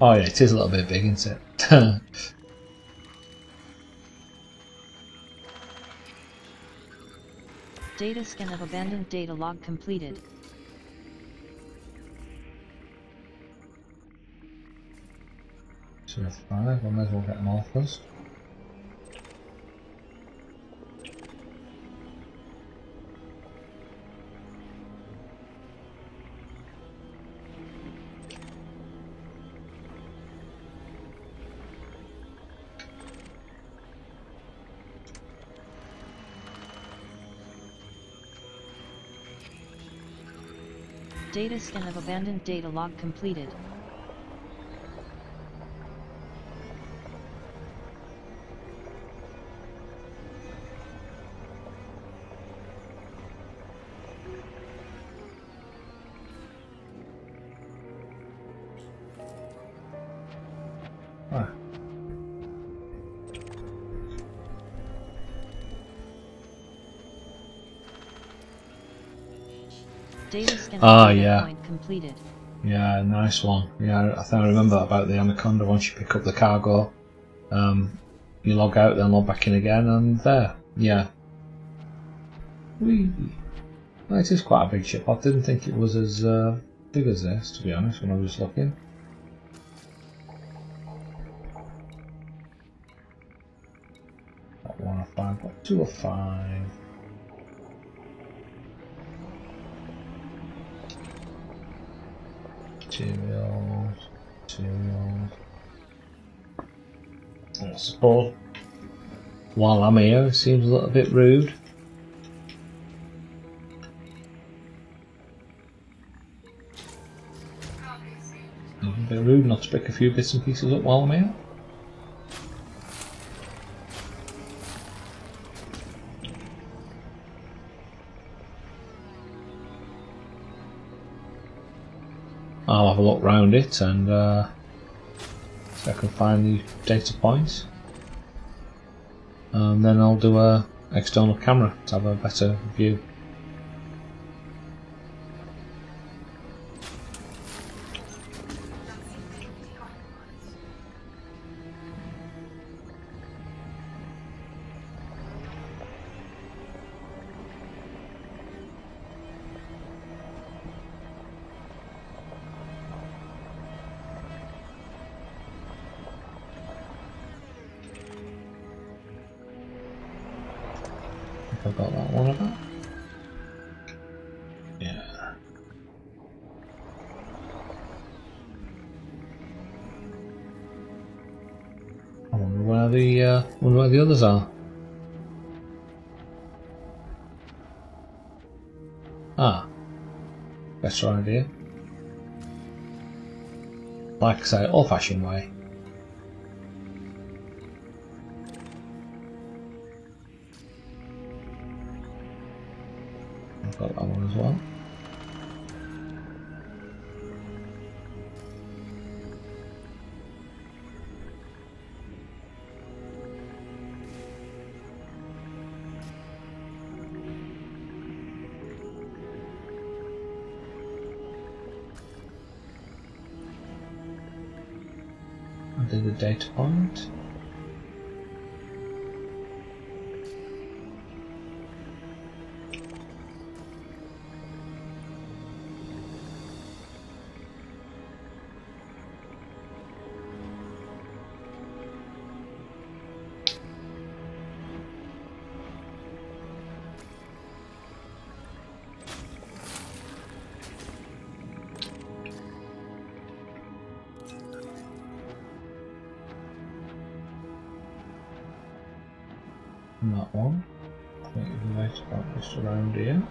Oh yeah, it is a little bit big, isn't it? Data scan of abandoned data log completed. So 5, I might as well get them all first. Data scan of abandoned data log completed. Ah. Data scan Ah, of yeah. point completed. Yeah, nice one. Yeah, I think I remember about the Anaconda. Once you pick up the cargo, you log out, then log back in again, and there. Yeah. Whee. Well, it is quite a big ship. I didn't think it was as big as this, to be honest, when I was looking. Got 1 of 5, got 2 of 5. Materials. I suppose while I'm here, it seems a little bit rude. A bit rude not to pick a few bits and pieces up while I'm here. I'll have a look round it and see if I can find the data points. And then I'll do a external camera to have a better view. I've got that one of that. Yeah. I wonder where the others are. Ah, better idea. Like I say, old-fashioned way. I've got that one as well. Added a data point. That one. I think we can wait about this around here.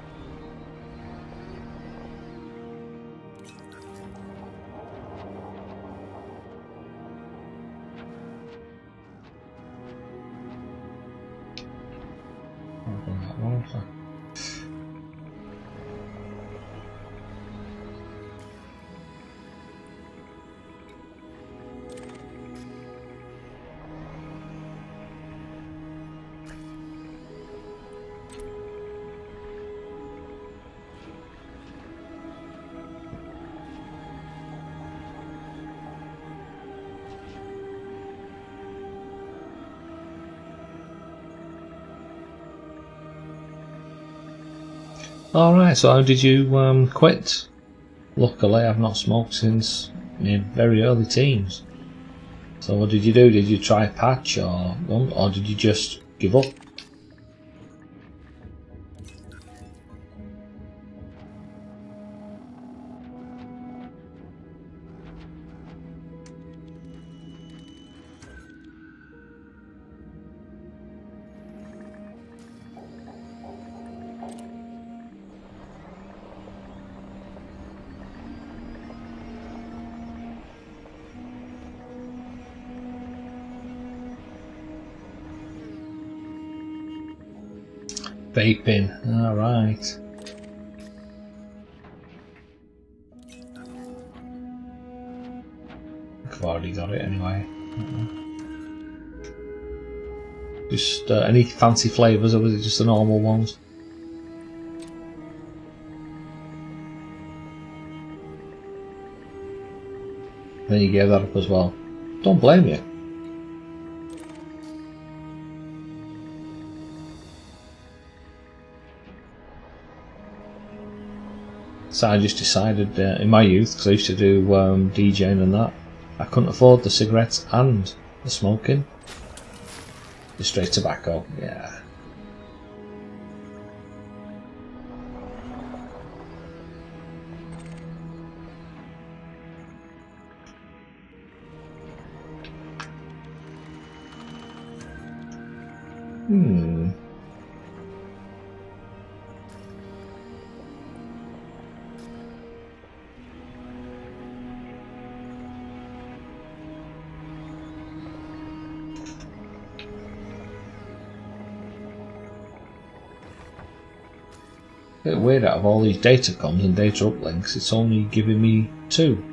Open that one. So. Alright, so how did you quit? Luckily I've not smoked since my very early teens. So what did you do? Did you try a patch or did you just give up? Vaping, alright. I've already got it anyway. Just any fancy flavours, or was it just the normal ones? Then you gave that up as well. Don't blame you. So I just decided in my youth, because I used to do DJing and that, I couldn't afford the cigarettes and the smoking. Just straight tobacco, yeah. Bit weird, out of all these data comms and data uplinks, it's only giving me 2.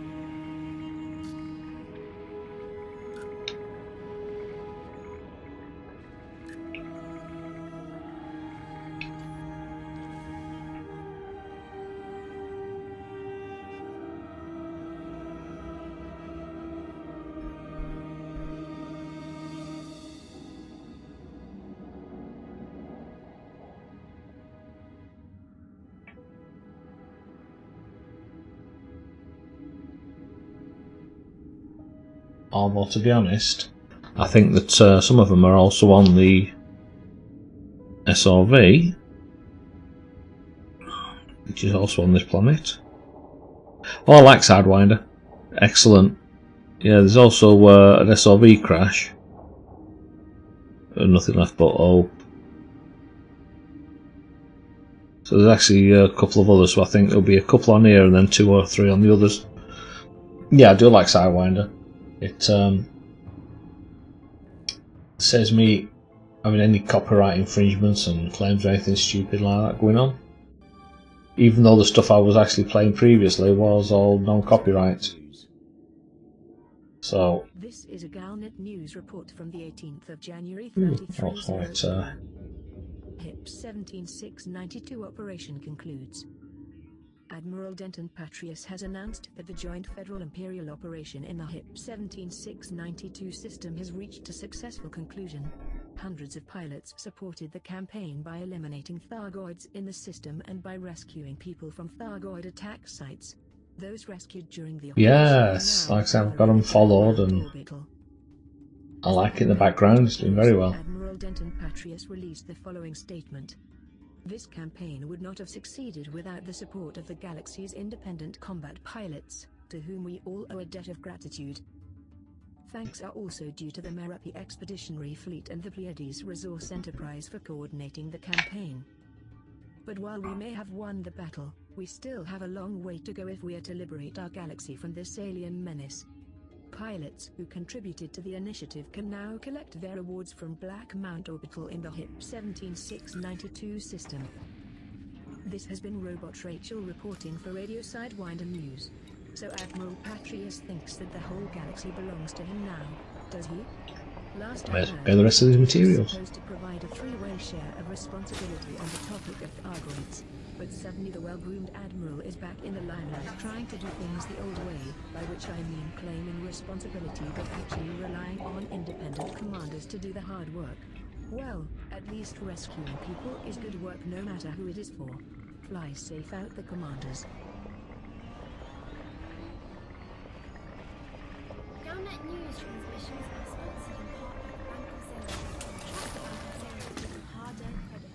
Although, to be honest, I think that some of them are also on the SRV, which is also on this planet. Oh, I like Sidewinder. Excellent. Yeah, there's also an SRV crash. Nothing left but hope. So there's actually a couple of others, so I think there'll be a couple on here and then 2 or 3 on the others. Yeah, I do like Sidewinder. It saves me having any copyright infringements and claims or anything stupid like that going on. Even though the stuff I was actually playing previously was all non-copyright. So this is a Galnet news report from the 18th of January. HIP 17692 operation concludes. Admiral Denton Patrius has announced that the joint federal-imperial operation in the HIP 17692 system has reached a successful conclusion. Hundreds of pilots supported the campaign by eliminating Thargoids in the system and by rescuing people from Thargoid attack sites. Those rescued during the operation yes, like I said, I've got them followed and I like it in the background, it's doing very well. Admiral Denton Patrius released the following statement. This campaign would not have succeeded without the support of the galaxy's independent combat pilots, to whom we all owe a debt of gratitude. Thanks are also due to the Merapi Expeditionary Fleet and the Pleiades Resource Enterprise for coordinating the campaign. But while we may have won the battle, we still have a long way to go if we are to liberate our galaxy from this alien menace. Pilots who contributed to the initiative can now collect their rewards from Black Mount Orbital in the HIP 17692 system. This has been Robot Rachel reporting for Radio Sidewinder News. So Admiral Patrius thinks that the whole galaxy belongs to him now, does he? Last I heard, the rest of these materials. he was supposed to provide a three-way share of responsibility on the topic of Thargoids, but suddenly the well-groomed Admiral is back in the limelight trying to do things the old way, by which I mean claiming responsibility but actually relying on independent commanders to do the hard work. Well, at least rescuing people is good work no matter who it is for. Fly safe out the commanders. Galnet news transmissions are sponsored in part by the Bank of Zero. Trust the Bank of Zero with your hard-earned credits.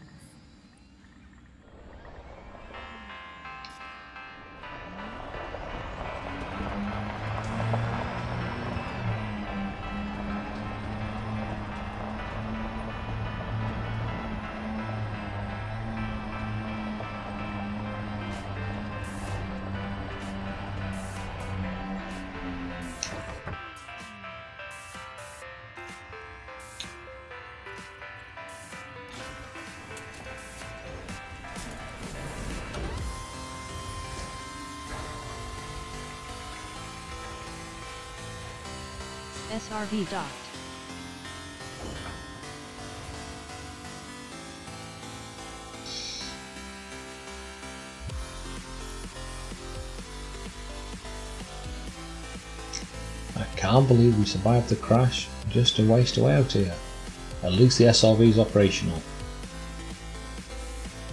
SRV docked. I can't believe we survived the crash just to waste away out here. At least the SRV is operational.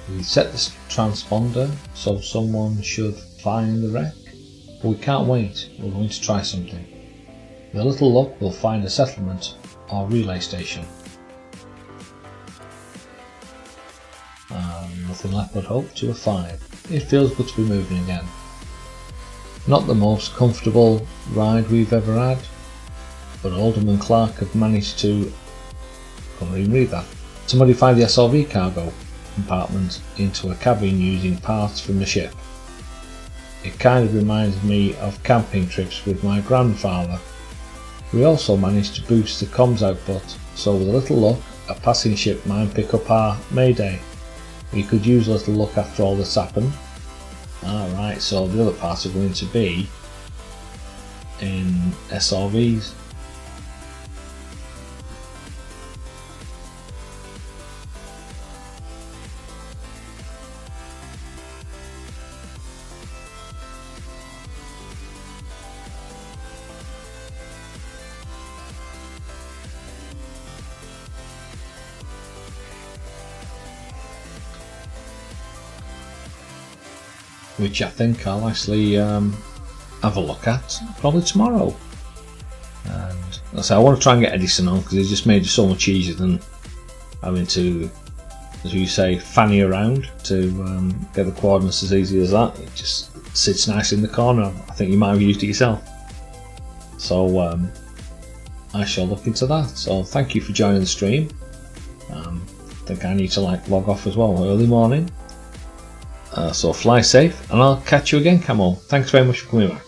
We set the transponder so someone should find the wreck, but we can't wait, we're going to try something. With a little luck we'll find a settlement or relay station. Nothing left but hope to a 5. It feels good to be moving again. Not the most comfortable ride we've ever had, but Oldham and Clark have managed to, can't even read that, to modify the SRV cargo compartment into a cabin using parts from the ship. It kind of reminds me of camping trips with my grandfather. We also managed to boost the comms output, so with a little luck a passing ship might pick up our mayday. We could use a little luck after all this happened. Alright, so the other parts are going to be in SRVs. Which I think I'll actually have a look at probably tomorrow. And I want to try and get Edison on because it just made it so much easier than having to, as you say, fanny around to get the coordinates as easy as that. It just sits nice in the corner. I think you might have used it yourself. So I shall look into that. So thank you for joining the stream. I think I need to log off as well early morning. So fly safe, and I'll catch you again, Camo. Thanks very much for coming back.